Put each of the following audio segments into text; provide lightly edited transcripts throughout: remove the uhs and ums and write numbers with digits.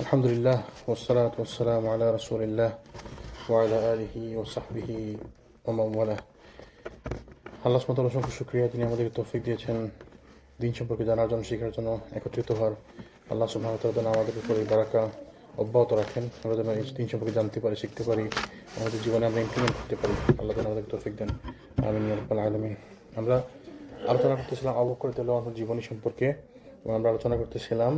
আলহামদুলিল্লাহ ওয়াসসালাতু ওয়াসসালামু আলা রাসূলিল্লাহ ওয়া আলা আলিহি ওয়া সাহবিহি ওয়া মান ওয়ালাহ। আল্লাহ সুবহানাহু ওয়া তাআলার অসংখ্য শুকরিয়া, তিনি আমাদেরকে তৌফিক দিয়েছেন দিন সম্পর্কে জানার জন্য, শেখার জন্য, একত্রিত হওয়ার। আল্লাহ সুবহানাহু ওয়া তাআলা যেন আমাদের উপরে বারাকা অব্যাহত রাখেন, আমরা যেন এই দিন সম্পর্কে জানতে পারি, শিখতে পারি, আমাদের জীবনে আমরা ইমপ্লিমেন্ট করতে পারি। আল্লাহ যেন আমাদেরকে তৌফিক দেন, আমিন ইয়া রাব্বাল আলামিন। আমরা আলোচনা করতেছিলাম আবু বকর রাদিয়াল্লাহু আনহুর জীবনী সম্পর্কে, এবং আমরা আলোচনা করতেছিলাম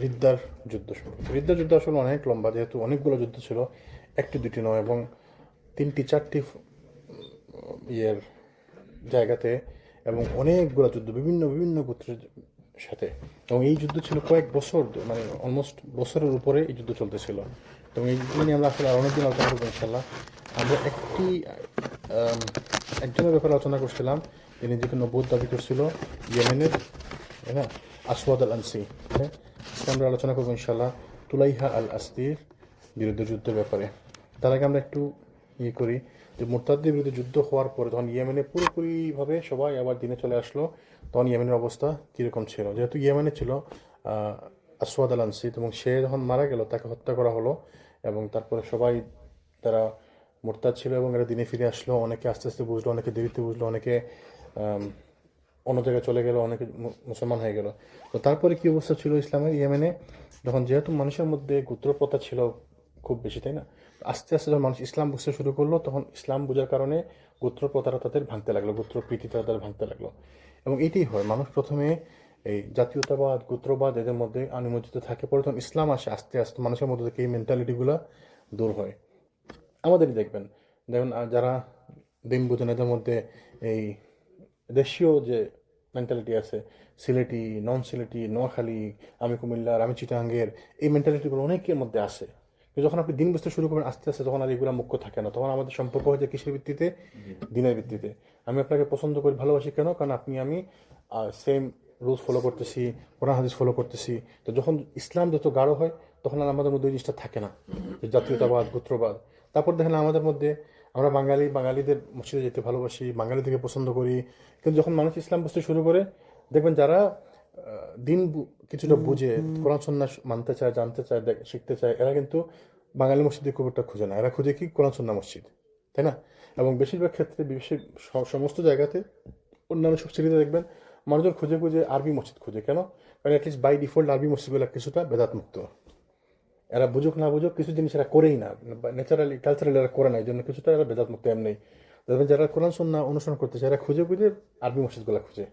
রিদ্দার যুদ্ধ সম্পর্কে। রিদ্দার যুদ্ধ আসলে অনেক লম্বা, যেহেতু অনেকগুলো যুদ্ধ ছিল, একটি দুটি নয়, এবং তিনটি চারটি ইয়ের জায়গাতে, এবং অনেকগুলো যুদ্ধ বিভিন্ন বিভিন্ন গোত্রের সাথে। এবং এই যুদ্ধ ছিল কয়েক বছর, মানে অলমোস্ট বছরের উপরে এই যুদ্ধ চলতেছিল। এবং এই যুদ্ধ নিয়ে আমরা আসলে আর অনেকদিন আলোচনা করবো ইনশাল্লাহ। আমরা একজনের ব্যাপারে আলোচনা করছিলাম, যে নিজেকে নবুয়ত দাবি করছিল, ইয়েমেনের, তাই না, আসওয়াদ আল আনসি। হ্যাঁ, আমরা আলোচনা করবো ইনশাল্লাহ তুলাইহা আল আসদির বিরুদ্ধে যুদ্ধের ব্যাপারে। তার আগে আমরা একটু করি যে মুরতাদদের বিরুদ্ধে যুদ্ধ হওয়ার পরে যখন ইয়েমেনে পুরোপুরিভাবে সবাই আবার দিনে চলে আসলো, তখন ইয়েমেনের অবস্থা কীরকম ছিল। যেহেতু ইয়েমেনে ছিল আসওয়াদ আল আনসি, এবং সে যখন মারা গেল তাকে হত্যা করা হলো, এবং তারপরে সবাই তারা মুরতাদ ছিল এবং এরা দিনে ফিরে আসলো। অনেকে আস্তে আস্তে বুঝলো, অনেকে দেরিতে বুঝলো, অনেকে অন্য জায়গায় চলে গেল, অনেকে মুসলমান হয়ে গেল। তো তারপরে কী অবস্থা ছিল ইসলামের ইয়েমেনে, যখন যেহেতু মানুষের মধ্যে গোত্রপ্রথা ছিল খুব বেশি, তাই না, আস্তে আস্তে যখন মানুষ ইসলাম বুঝতে শুরু করলো, তখন ইসলাম বোঝার কারণে গোত্রপ্রথাটা তাদের ভাঙতে লাগলো, গোত্রপ্রীতিটা তাদের ভাঙতে লাগলো। এবং এটাই হয়, মানুষ প্রথমে এই জাতীয়তাবাদ, গোত্রবাদ এদের মধ্যে নিমজ্জিত থাকে, পরে তখন ইসলাম আসে, আস্তে আস্তে মানুষের মধ্যে থেকে এই মেন্টালিটিগুলো দূর হয়। আমাদেরই দেখবেন দেখুন যারা দিন বুঝেন, এদের মধ্যে এই দেশীয় যে মেন্টালিটি আছে, সিলেটি, নন সিলেটি, নোয়াখালী, আমি কুমিল্লার, আমি চিটাঙ্গের, এই মেন্টালিটিগুলো অনেকের মধ্যে আসে। কিন্তু যখন আপনি দিন বুঝতে শুরু করবেন আস্তে আস্তে, তখন আর এগুলো মুখ্য থাকে না। তখন আমাদের সম্পর্ক হয়ে যায় কিসের ভিত্তিতে? দিনের ভিত্তিতে। আমি আপনাকে পছন্দ করি, ভালোবাসি কেন? কারণ আমি সেম রুলস ফলো করতেছি, কোরআন হাদিস ফলো করতেছি। তো যখন ইসলাম যত গাঢ় হয়, তখন আর আমাদের মধ্যে ওই জিনিসটা থাকে না, যে জাতীয়তাবাদ, গোত্রবাদ। তারপর দেখেন আমাদের মধ্যে, আমরা বাঙালিদের মসজিদে যেতে ভালোবাসি, বাঙালিদেরকে পছন্দ করি। কিন্তু যখন মানুষ ইসলাম বুঝতে শুরু করে, দেখবেন যারা কিছুটা বুঝে, কোরআন সুন্নাহ মানতে চায়, জানতে চায়, শিখতে চায়, এরা কিন্তু বাঙালি মসজিদে খুব একটা খুঁজে না। এরা খুঁজে কি? কোরআন সুন্নাহ মসজিদ, তাই না? এবং বেশিরভাগ ক্ষেত্রে বিশ্বের সমস্ত জায়গাতে, অন্যান্য সব সিটিতে দেখবেন মানুষজন খুঁজে খুঁজে আরবি মসজিদ খুঁজে। কেন? কারণ অ্যাটলিস্ট বাই ডিফল্ট আরবি মসজিদগুলো কিছুটা বেদাত মুক্ত। এরা বুঝুক না বুঝুক, কিছু জিনিস এরা করেই না, ন্যাচারালি কালচারালি এরা করে না, এই জন্য কিছুটা এরা বেদাত মুক্ত এমনি। দেখবেন যারা কোরআন সুন্নাহ অনুসরণ করতে চায়, এরা খুঁজে খুঁজে আরবি মসজিদগুলো খুঁজে।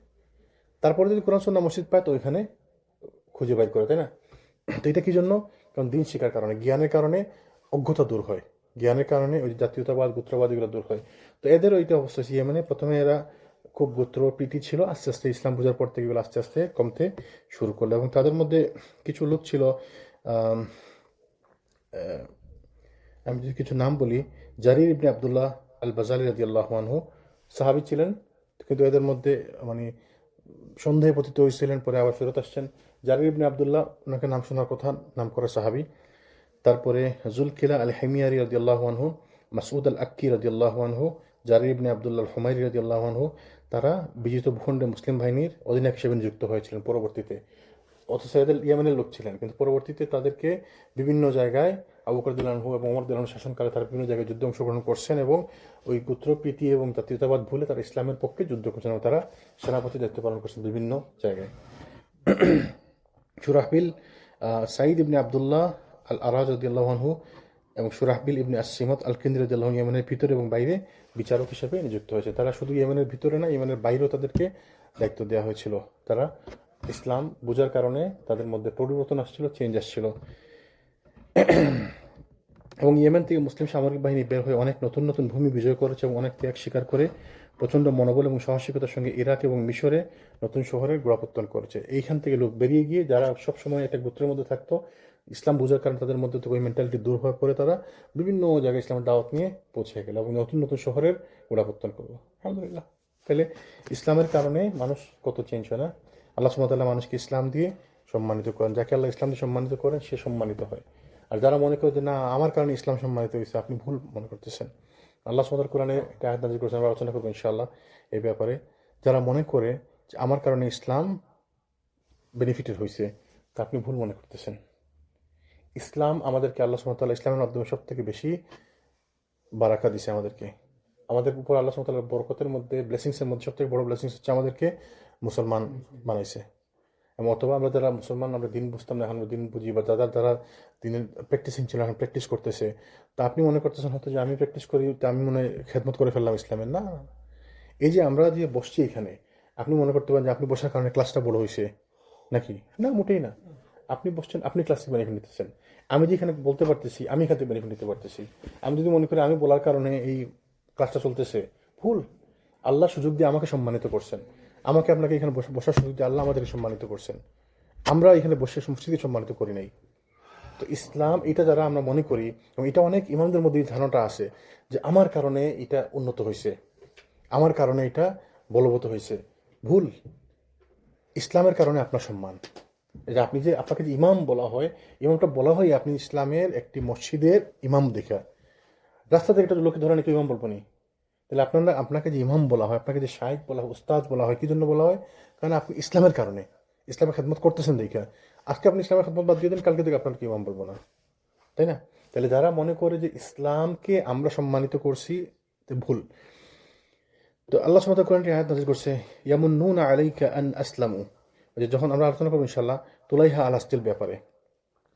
তারপরে যদি কোরআন সুন্নাহ মসজিদ পায়, তো ওইখানে খুঁজে বাইর করে, তাই না? তো এটা কি জন্য? কারণ দিন শেখার কারণে, জ্ঞানের কারণে অজ্ঞতা দূর হয়, জ্ঞানের কারণে ওই জাতীয়তাবাদ, গোত্রবাদ এগুলো দূর হয়। তো এদের ওইটা অবস্থা ছিল। মানে প্রথমে এরা খুব গোত্রপ্রীতি ছিল, আস্তে আস্তে ইসলাম বোঝার পর থেকে এগুলো আস্তে আস্তে কমতে শুরু করলো। এবং তাদের মধ্যে কিছু লোক ছিল, আমি যদি কিছু নাম বলি, জারির ইবনে আবদুল্লাহ আল বাজালি রাদিয়াল্লাহু আনহু সাহাবী ছিলেন, কিন্তু এদের মধ্যে মানে সন্দেহে পতিত হয়েছিলেন, পরে আবার ফেরত আসছেন। জারির ইবনে আবদুল্লাহ, ওনাকে নাম শোনার কথা, নাম করা সাহাবী। তারপরে জুলকিলা আল হিমিয়ারি রাদিয়াল্লাহু আনহু, মাসউদ আল আক্কি রাদিয়াল্লাহু আনহু, জারির ইবনে আবদুল্লাহ আল হুমাইরি রাদিয়াল্লাহু আনহু, তারা বিজিত ভূখণ্ডে মুসলিম বাহিনীর অধিনায়ক হিসেবে নিযুক্ত হয়েছিলেন পরবর্তীতে। অথচ এদের ইয়েমেনের লোক ছিলেন, কিন্তু পরবর্তীতে তাদেরকে বিভিন্ন জায়গায় আবু বকর রাদিয়াল্লাহু আনহু এবং ওমর রাদিয়াল্লাহু আনহু শাসনকালে তারা বিভিন্ন জায়গায় যুদ্ধে অংশগ্রহণ করছেন, এবং ওই গোত্রপ্রীতি এবং জাতীয়তাবাদ ভুলে তারা ইসলামের পক্ষে যুদ্ধ করছেন, এবং তারা সেনাপতি দায়িত্ব পালন করছেন বিভিন্ন জায়গায়। সুরাহবিল সাঈদ ইবনে আবদুল্লাহ আল আরাজ রাদিয়াল্লাহু আনহু এবং সুরাহবিল ইবনে আসিমত আল কিন্দি রাদিয়াল্লাহু আনহু ইয়েমেনের ভিতরে এবং বাইরে বিচারক হিসেবে নিযুক্ত হয়েছে। তারা শুধু ইয়েমেনের ভিতরে না, ইয়েমেনের বাইরেও তাদেরকে দায়িত্ব দেওয়া হয়েছিল। তারা ইসলাম বোঝার কারণে তাদের মধ্যে পরিবর্তন আসছিল, চেঞ্জ আসছিল। এবং ইয়েমেন থেকে মুসলিম সামরিক বাহিনী বের হয়ে অনেক নতুন নতুন ভূমি বিজয় করেছে, এবং অনেক ত্যাগ স্বীকার করে প্রচণ্ড মনোবল এবং সাহসিকতার সঙ্গে ইরাক এবং মিশরে নতুন শহরের গোড়াপত্তন করেছে। এইখান থেকে লোক বেরিয়ে গিয়ে, যারা সবসময় একটা গোত্রের মধ্যে থাকতো, ইসলাম বোঝার কারণে তাদের মধ্যে থেকে ওই মেন্টালিটি দূর হওয়ার পরে তারা বিভিন্ন জায়গায় ইসলামের দাওয়াত নিয়ে পৌঁছে গেল, এবং নতুন নতুন শহরের গোড়াপত্তন করলো। আলহামদুলিল্লাহ। তাহলে ইসলামের কারণে মানুষ কত চেঞ্জ হয় না? আল্লাহ সুবহানাহু ওয়া তাআলা মানুষকে ইসলাম দিয়ে সম্মানিত করেন। যাকে আল্লাহ ইসলাম দিয়ে সম্মানিত করেন, সে সম্মানিত হয়। আর যারা মনে করে যে না, আমার কারণে ইসলাম সম্মানিত হয়েছে, আপনি ভুল মনে করতেছেন। আল্লাহ সুবহানাহু ওয়া তাআলা কোরআনে একটা আয়াত নাযিল করেছেন, আমরা আলোচনা করবো ইনশাআল্লাহ এই ব্যাপারে। যারা মনে করে যে আমার কারণে ইসলাম বেনিফিটেড হয়েছে, তা আপনি ভুল মনে করতেছেন। ইসলাম আমাদেরকে আল্লাহ সুবহানাহু ওয়া তাআলা ইসলামের মাধ্যমে সব থেকে বেশি বারাকা দিছে আমাদেরকে। আমাদের উপর আল্লাহ সুবহানাহু ওয়া তাআলার বরকতের মধ্যে, ব্লেসিংসের মধ্যে সবথেকে বড় ব্লেসিংস হচ্ছে আমাদেরকে মুসলমান বানাইছে। এবং অথবা আমরা যারা মুসলমান, আমরা দিন বুঝতাম না, এখন আমরা দিন বুঝি, বা যারা দিনের প্র্যাকটিসিং ছিল এখন প্র্যাকটিস করতেছে। তা আপনি মনে করতেছেন হয়তো যে আমি প্র্যাকটিস করি, তা আমি মনে হয় খেদমত করে ফেললাম ইসলামের। না, এই যে আমরা যে বসছি এখানে, আপনি মনে করতে পারেন যে আপনি বসার কারণে ক্লাসটা বড় হয়েছে নাকি? না, মোটেই না। আপনি বসছেন, আপনি ক্লাস থেকে বেনিফিট নিতেছেন। আমি যে এখানে বলতে পারতেছি, আমি এখান থেকে বেনিফিট নিতে পারতেছি। আমি যদি মনে করি আমি বলার কারণে এই ক্লাসটা চলতেছে, ভুল। আল্লাহ সুযোগ দিয়ে আমাকে সম্মানিত করছেন, আমাকে আপনাকে এখানে বসার সুযোগ দিয়ে আল্লাহ আমাদেরকে সম্মানিত করছেন। আমরা এখানে বসে মসজিদে সম্মানিত করি নাই। তো ইসলাম এটা যারা আমরা মনে করি, এবং এটা অনেক ইমামদের মধ্যে এই ধারণাটা আছে যে আমার কারণে এটা উন্নত হয়েছে, আমার কারণে এটা বলবৎ হয়েছে, ভুল। ইসলামের কারণে আপনার সম্মান। যে আপনি যে আপনাকে যে ইমাম বলা হয়, ইমামটা বলা হয় আপনি ইসলামের একটি মসজিদের ইমাম দেখা। রাস্তা থেকে একটা লোকে ধরে নাকি ইমাম বলবো নি, তাহলে আপনাকে যে ইমাম বলা হয়, আপনাকে যে শাইখ বলা হয়, উস্তাদ বলা হয়, কি জন্য বলা হয়? কারণ আপনি ইসলামের কারণে, ইসলামের খেদমত করতেছেন দেখা। আজকে আপনি ইসলামের খেদমত বাদ দিয়ে দেন, কালকে থেকে আপনাকে ইমাম বলবো না, তাই না? তাহলে যারা মনে করে যে ইসলামকে আমরা সম্মানিত করছি, ভুল। তো আল্লাহ সুবহানাহু ওয়া তাআলা কোরআনটি আয়াত নাযিল করছে, ইয়ামুন্নুনা আলাইকা আন আসলামু। যে যখন আমরা আলোচনা করবো ইনশাআল্লাহ তুলাইহা আল আসতির ব্যাপারে,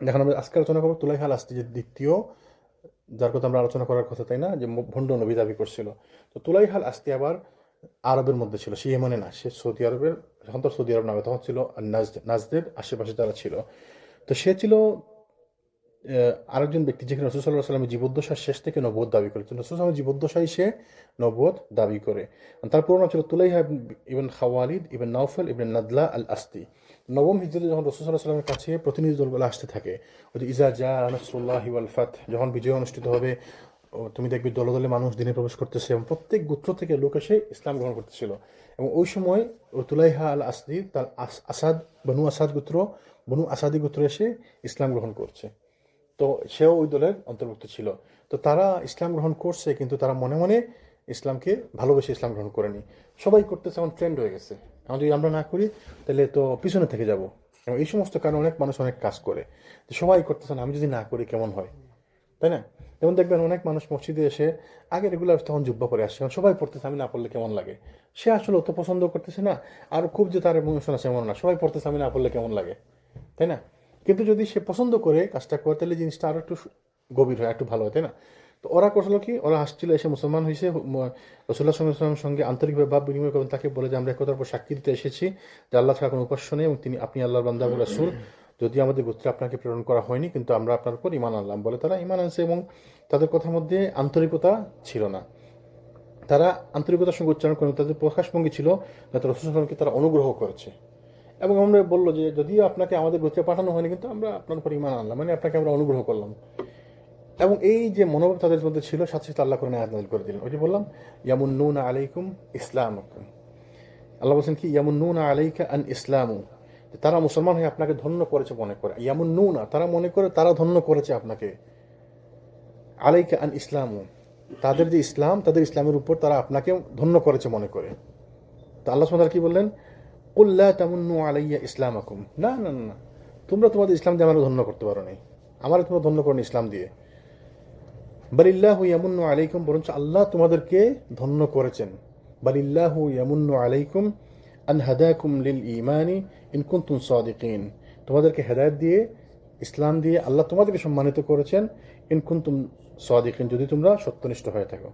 যখন আমরা আজকে আলোচনা করবো তুলাইহা আল আসতি, যে দ্বিতীয় যার কথা আমরা আলোচনা করার কথা, তাই না, যে ভণ্ড নবী দাবি করছিল। তো তুলাইহা আল আসতি আবার আরবের মধ্যে ছিল, সে ইয়েমেনে না, সে সৌদি আরবের, যখন তো সৌদি আরব নামে, তখন ছিল নাজদের আশেপাশে যারা ছিল। তো সে ছিল আরেকজন ব্যক্তি, যেখানে রাসূল সাল্লাল্লাহু আলাইহি ওয়াসাল্লামের জীবদ্দশার শেষ থেকে নবুয়ত দাবি করে। রাসূল সাল্লাল্লাহু আলাইহি ওয়াসাল্লামের জীবদ্দশায় সে নবুয়ত দাবি করে। তার পুরো নাম ছিল তুলাইহা ইবন খাওয়ালিদ ইবন নাওফাল ইবন নাদলা আল আসতি। নবম হিজরিতে যখন রাসূল সাল্লাল্লাহু আলাইহি ওয়াসাল্লামের কাছে প্রতিনিধি দলগুলো আসতে থাকে, ওই যে ইজা জা নাসরুল্লাহি ওয়াল ফাত, যখন বিজয় অনুষ্ঠিত হবে, তুমি দেখবে দলে দলে মানুষ দিনে প্রবেশ করতেছে, এবং প্রত্যেক গোত্র থেকে লোক এসে ইসলাম গ্রহণ করতেছিল। এবং ওই সময় তুলাইহা আল আসদি তার বনু আসাদি গোত্র এসে ইসলাম গ্রহণ করছে। তো সেও ওই দলের অন্তর্ভুক্ত ছিল। তো তারা ইসলাম গ্রহণ করছে, কিন্তু তারা মনে মনে ইসলামকে ভালোবেসে ইসলাম গ্রহণ করেনি। সবাই করতেছে, এখন ট্রেন্ড হয়ে গেছে, এখন যদি আমরা না করি তাহলে তো পিছনে থেকে যাব। এবং এই সমস্ত কারণে অনেক মানুষ অনেক কাজ করে, সবাই করতেছে না, আমি যদি না করি কেমন হয়, তাই না? যেমন দেখবেন অনেক মানুষ মসজিদে এসে আগে রেগুলার তখন জুব্বা পরে আসছে, সবাই পড়তেছে, আমি না পড়লে কেমন লাগে। সে আসলে অত পছন্দ করতেছে না, আর খুব যে তার ইমোশন আছে এমন না, সবাই পড়তেছে, আমি না পড়লে কেমন লাগে, তাই না? কিন্তু যদি সে পছন্দ করে কাজটা করে, তাহলে জিনিসটা আরো একটু গভীর হয়, একটু ভালো হয়, তাই না? তো ওরা করছিল কি, ওরা আসছিল, এসে মুসলমান হয়েছে, রাসূলুল্লাহ সাল্লাল্লাহু আলাইহি ওয়াসাল্লামের সঙ্গে আন্তরিকভাবে ভাব বিনিময় করেন, তাকে বলে যে আমরা একতার উপর সাক্ষী দিতে এসেছি যে আল্লাহ ছাড়া কোনো উপাস্য নেই, এবং আপনি আল্লাহর বান্দা এবং রাসূল। যদি আমাদের গোত্রে আপনাকে প্রেরণ করা হয়নি, কিন্তু আমরা আপনার উপর ঈমান আনলাম, বলে তারা ঈমান আনছে। এবং তাদের কথার মধ্যে আন্তরিকতা ছিল না, তারা আন্তরিকতার সঙ্গে উচ্চারণ করেন, তাদের প্রকাশভঙ্গি ছিল যাতে রাসূল সাল্লাল্লাহু আলাইহি ওয়াসাল্লামকে তারা অনুগ্রহ করেছে। এবং আমরা বললো যে যদিও আপনাকে আমাদের গোত্রে পাঠানো হয়নি, কিন্তু আমরা আপনার উপর ঈমান আনলাম, মানে আপনাকে আমরা অনুগ্রহ করলাম। এবং এই যে মনোভাব তাদের মধ্যে ছিল, সাথে সাথে আল্লাহ কোরআনে আয়াত নাযিল করে দিলেন। ওই যে বললাম, ইয়ামুন্নুনা আলাইকুম ইসলামাকুম, আল্লাহ বলছেন কি, ইয়ামুন্নুনা আলাইকা আন ইসলামু, তারা মুসলমান হয়ে আপনাকে ধন্য করেছে মনে করে। ইয়ামুন্নুনা, তারা মনে করে তারা ধন্য করেছে আপনাকে, আলাইকা আন ইসলামু, তাদের যে ইসলাম, তাদের ইসলামের উপর তারা আপনাকে ধন্য করেছে মনে করে। তো আল্লাহ সুবহানাহু ওয়া তাআলা কি বললেন, কুল লা তামুন্নু আলাইয়া ইসলামাকুম, না না না, তোমরা তোমাদের ইসলাম দিয়ে আমার ধন্য করতে পারো নাই, আমার তোমরা ধন্য করো ইসলাম দিয়ে। বালিল্লাহু ইয়ামুন্নু আলাইকুম, বরঞ্চ আল্লাহ তোমাদেরকে ধন্য করেছেন। বালিল্লাহু ইয়ামুন্নু আলাইকুম আন হাদাকুম লিল ঈমানি ইন কুনতুম সাদিকিন, তোমাদেরকে হেদায়েত দিয়ে, ইসলাম দিয়ে আল্লাহ তোমাদেরকে সম্মানিত করেছেন, ইন কুনতুম সাদিকিন, যদি তোমরা সত্যনিষ্ঠ হয়ে থাকো।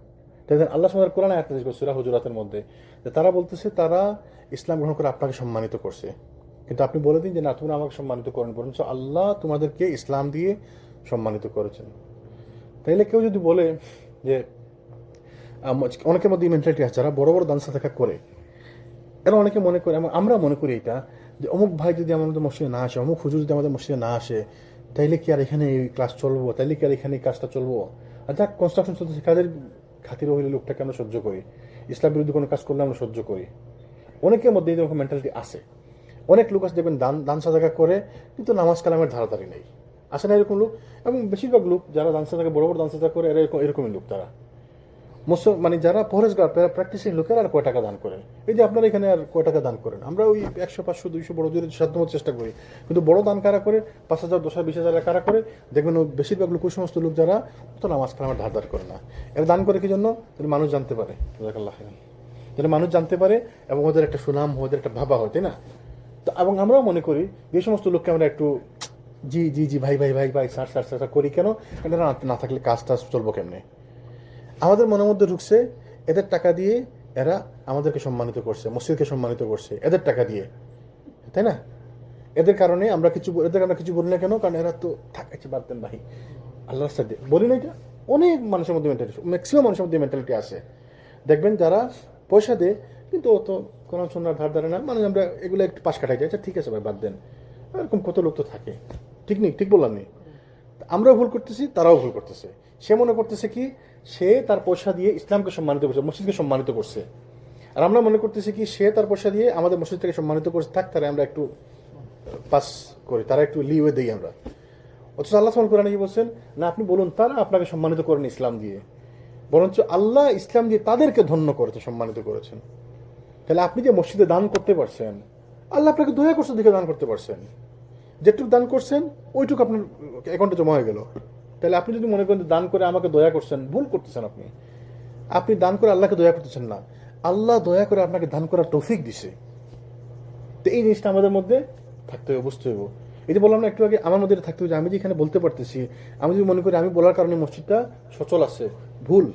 তাই আল্লাহ সুবহানাহু কোরআনে আয়াত নাযিল করেছে সূরা হুজুরাতের মধ্যে, যে তারা বলতেছে তারা ইসলাম গ্রহণ করে আপনাকে সম্মানিত করছে, কিন্তু আপনি বলে দিন যে না, তোমরা আমাকে সম্মানিত করেন, বরঞ্চ আল্লাহ তোমাদেরকে ইসলাম দিয়ে সম্মানিত করেছেন। তাইলে কেউ যদি বলে যে, অনেকের মধ্যে মেন্টালিটি আছে, যারা বড় বড় দান সাদাকা করে, এরা অনেকে মনে করে, আমরা মনে করি এটা, যে অমুক ভাই যদি আমাদের মসজিদে না আসে, অমুক হুজুর যদি আমাদের মসজিদে না আসে, তাইলে কি আর এখানে এই ক্লাস চলবো, তাইলে কি আর এখানে এই কাজটা চলবো? আর যাক কনস্ট্রাকশন চলতেছে, কাজের খাতির হইলে লোকটাকে আমরা সহ্য করি, ইসলাম বিরোধী কোনো কাজ করলে আমরা সহ্য করি। অনেকের মধ্যে এরকম মেন্টালিটি আছে। অনেক লোক আছে দেখবেন দান সাদাকা করে, কিন্তু নামাজ কালামের ধারাধারি নেই, আসে না এরকম লোক? এবং বেশিরভাগ লোক যারা দান সাদাকা, বড় বড় দান সাদাকা করে, এরা এরকমই লোক। তারা মানে যারা পরেশগার প্র্যাকটিসিং লোকেরা আর কয় টাকা দান করে, এই যে আপনারা এখানে আর কয় টাকা দান করেন, আমরা ওই 100, 500, 200 বড় জোরে সাধ্যমতো চেষ্টা করি, কিন্তু বড় দান কারা করে, 5,000, 10,000, 20,000 কারা করে, দেখবেন বেশিরভাগ লোক ওই সমস্ত লোক যারা তো নামাজ কালামের ধার করে না। এরা দান করে কি জন্য? যদি মানুষ জানতে পারে, জাযাকাল্লাহ খাইরান, যেন মানুষ জানতে পারে এবং ওদের একটা সুনাম, ওদের একটা ভাবা হয়, তাই না? তো এবং আমরাও মনে করি যে সমস্ত লোককে আমরা একটু জি জি জি ভাই ভাই ভাই ভাই স্যার স্যার স্যার করি কেন? এরা না থাকলে কাজ টাজ চলবো কেমনে? আমাদের মনের মধ্যে ঢুকছে এদের টাকা দিয়ে এরা আমাদেরকে সম্মানিত করছে, মসজিদকে সম্মানিত করছে এদের টাকা দিয়ে, তাই না? এদের কারণে আমরা কিছু বলি না কেন? কারণ এরা তো থাকাচ্ছে, বাদ দেন ভাই, আল্লাহর সাথে বলি না। এটা অনেক মানুষের মধ্যে মেন্টালিটি, ম্যাক্সিমাম মানুষের মধ্যে মেন্টালিটি আছে। দেখবেন যারা পয়সা দেয় কিন্তু ও তো কোরআন সুন্নাহর ধার ধারে না, মানে আমরা এগুলো একটু পাশ কাটাই যাই, আচ্ছা ঠিক আছে ভাই বাদ দেন, এরকম কত লোক তো থাকে। ঠিক বললাম নি? আমরাও ভুল করতেছি, তারাও ভুল করতেছে। সে মনে করতেছে কি সে তার পয়সা দিয়ে ইসলামকে সম্মানিত করছে, মসজিদকে সম্মানিত করছে, আর আমরা মনে করতেছি কি সে তার পয়সা দিয়ে আমাদের মসজিদটাকে সম্মানিত করছে, থাক তারা আমরা একটু পাস করি, তারা একটু লিওয়ে দেই আমরা। অথচ আল্লাহ সুবহানাহু ওয়া তাআলা কি বলছেন? না, আপনি বলুন তারা আপনাকে সম্মানিত করেন ইসলাম দিয়ে, বরঞ্চ আল্লাহ ইসলাম দিয়ে তাদেরকে ধন্য করেছে, সম্মানিত করেছেন। তাহলে আপনি যে মসজিদে দান করতে পারছেন, আল্লাহ আপনাকে দয়া করছে দেখে দান করতে পারছেন, যেটুকু দান করছেন ওইটুকু আপনার অ্যাকাউন্টে জমা হয়ে গেল। তাহলে আপনি যদি মনে করেন দান করে আমাকে দয়া করছেন, ভুল করতেছেন। আপনি দান করে আল্লাহকে দয়া করতেছেন না, আল্লাহ দয়া করে আপনাকে দান করার তৌফিক দিছে। তো এই জিনিসটা আমাদের মধ্যে থাকতে হবে, বুঝতে হবে। এই যে বললাম না একটু আগে, আমার মধ্যে থাকতে হবে যে আমি যে এখানে বলতে পারতেছি, আমি যদি মনে করি আমি বলার কারণে মসজিদটা সচল আছে, ভুল।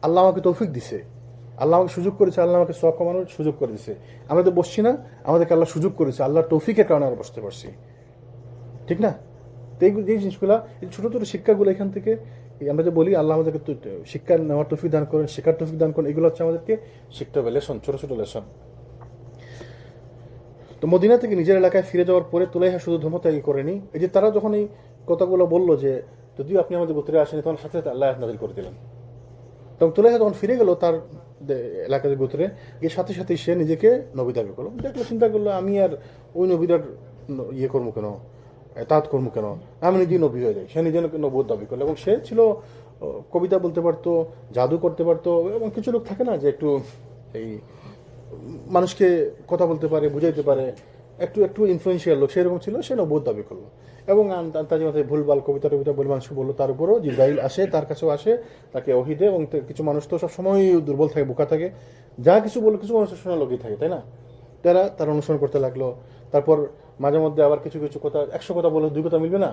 আল্লাহ আমাকে তৌফিক দিছে, আল্লাহ আমাকে সুযোগ করেছে, আল্লাহ আমাকে সওয়াব কামানোর সুযোগ করে দিছে। আমরা তো বসছি না, আমাদেরকে আল্লাহ সুযোগ করেছে, আল্লাহর তৌফিকের কারণে আমরা বসতে পারছি, ঠিক না? তো এই জিনিসগুলা, এই ছোটো ছোটো শিক্ষাগুলো এখান থেকে আমরা যে বলি আল্লাহ আমাদেরকে শিক্ষা নেওয়ার তৌফিক দান করেন, শেখার তৌফিক দান করেন, এগুলো হচ্ছে আমাদেরকে শিখতে হবে, লেসন, ছোটো ছোটো লেসন। তো মদিনা থেকে নিজের এলাকায় ফিরে যাওয়ার পরে তুলাইহা শুধু ধর্মত্যাগী করেনি, এই যে তারা যখন এই কথাগুলো বললো যে যদিও আপনি আমাদের গোত্রে আসেনি, তখন সাথে সাথে আল্লাহ নাযিল করে দিলেন। তখন তুলাইহা যখন ফিরে গেল তার এলাকাতে গোত্রে, এর সাথে সাথে সে নিজেকে নবী দাবি করলো। দেখলো, চিন্তা করলো আমি আর ওই নবীদের ইয়ে করবো কেন, তাঁত কর্ম কেন, আমি নিজেই নবী হয়ে যাই। সে নিজে নবুয়ত দাবি করলো এবং সে ছিল কবিতা বলতে পারতো, জাদু করতে পারতো, এবং কিছু লোক থাকে না যে একটু এই মানুষকে কথা বলতে পারে, বুঝাইতে পারে, একটু একটু ইনফ্লুয়েন্সিয়াল লোক, সেরকম ছিল। সে নবুয়ত দাবি করলো এবং তার মাথায় ভুলভাল কবিতা টবিতা বলে মানুষ বললো। তার উপরও জিবরাইল আসে, তার কাছেও আসে, তাকে ওহী দেয়। এবং কিছু মানুষ তো সবসময় দুর্বল থাকে, বোকা থাকে, যা কিছু বলে কিছু মানুষের শোনা লোকই থাকে, তাই না? তারা অনুসরণ করতে লাগলো। তারপর মাঝে মধ্যে আবার কিছু কিছু কথা, 100 কথা বলে 2 কথা মিলবে না।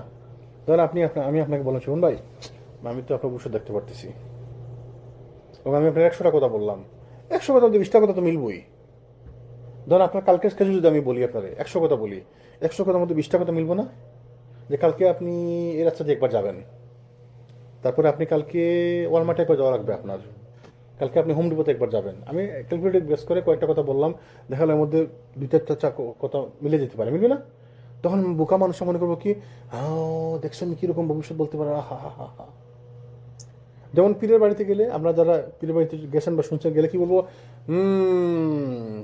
ধরেন আমি আপনাকে বললাম, শুনুন ভাই, আমি তো আপনার অবশ্যই দেখতে পারতেছি, এবং আমি আপনার 100টা কথা বললাম, 100 কথা মধ্যে 20টা কথা তো মিলবই। ধরেন আপনার কালকের স্কেজুল যদি আমি বলি, আপনার 100 কথা বলি, 100 কথার মধ্যে 20টা কথা মিলবো না? যে কালকে আপনি এই রাস্তা দিয়ে একবার যাবেন, তারপরে আপনি কালকে ওয়ালমার্টে একবার যাওয়া লাগবে আপনার, কালকে আপনি হোম ডিপোতে একবার যাবেন। আমি ক্যালকুলেটেড বেস করে কয়েকটা কথা বললাম, দেখা গেল এর মধ্যে 2-4টা কথা মিলে যেতে পারে, মিলবে না? তখন বোকা মানুষ মনে করবো কি, দেখছেন কিরকম ভবিষ্যৎ বলতে পারে, হা হা হা হা। যেমন পীরের বাড়িতে গেলে, আমরা যারা পীরের বাড়িতে গেছেন বা শুনছেন, গেলে কি বলবো,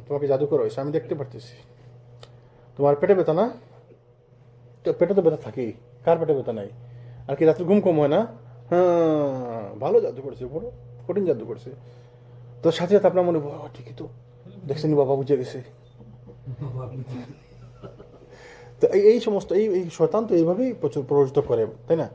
তোমাকে জাদুকর হয়েছে, আমি দেখতে পারতেছি। তোমার পেটে ব্যথা না? তো পেটে তো ব্যথা থাকেই, কার পেটে ব্যথা নাই? আর কি রাত্রে ঘুম কম হয় না? হ্যাঁ, ভালো জাদু করছে, বড় কঠিন জাদু করছে। তো সাথে সাথে আপনার মনে ঠিকই তো, দেখছেন বাবা বুঝে গেছে। তো এই সমস্ত এই শয়তান তো এইভাবেই প্ররোচিত করে, তাই না?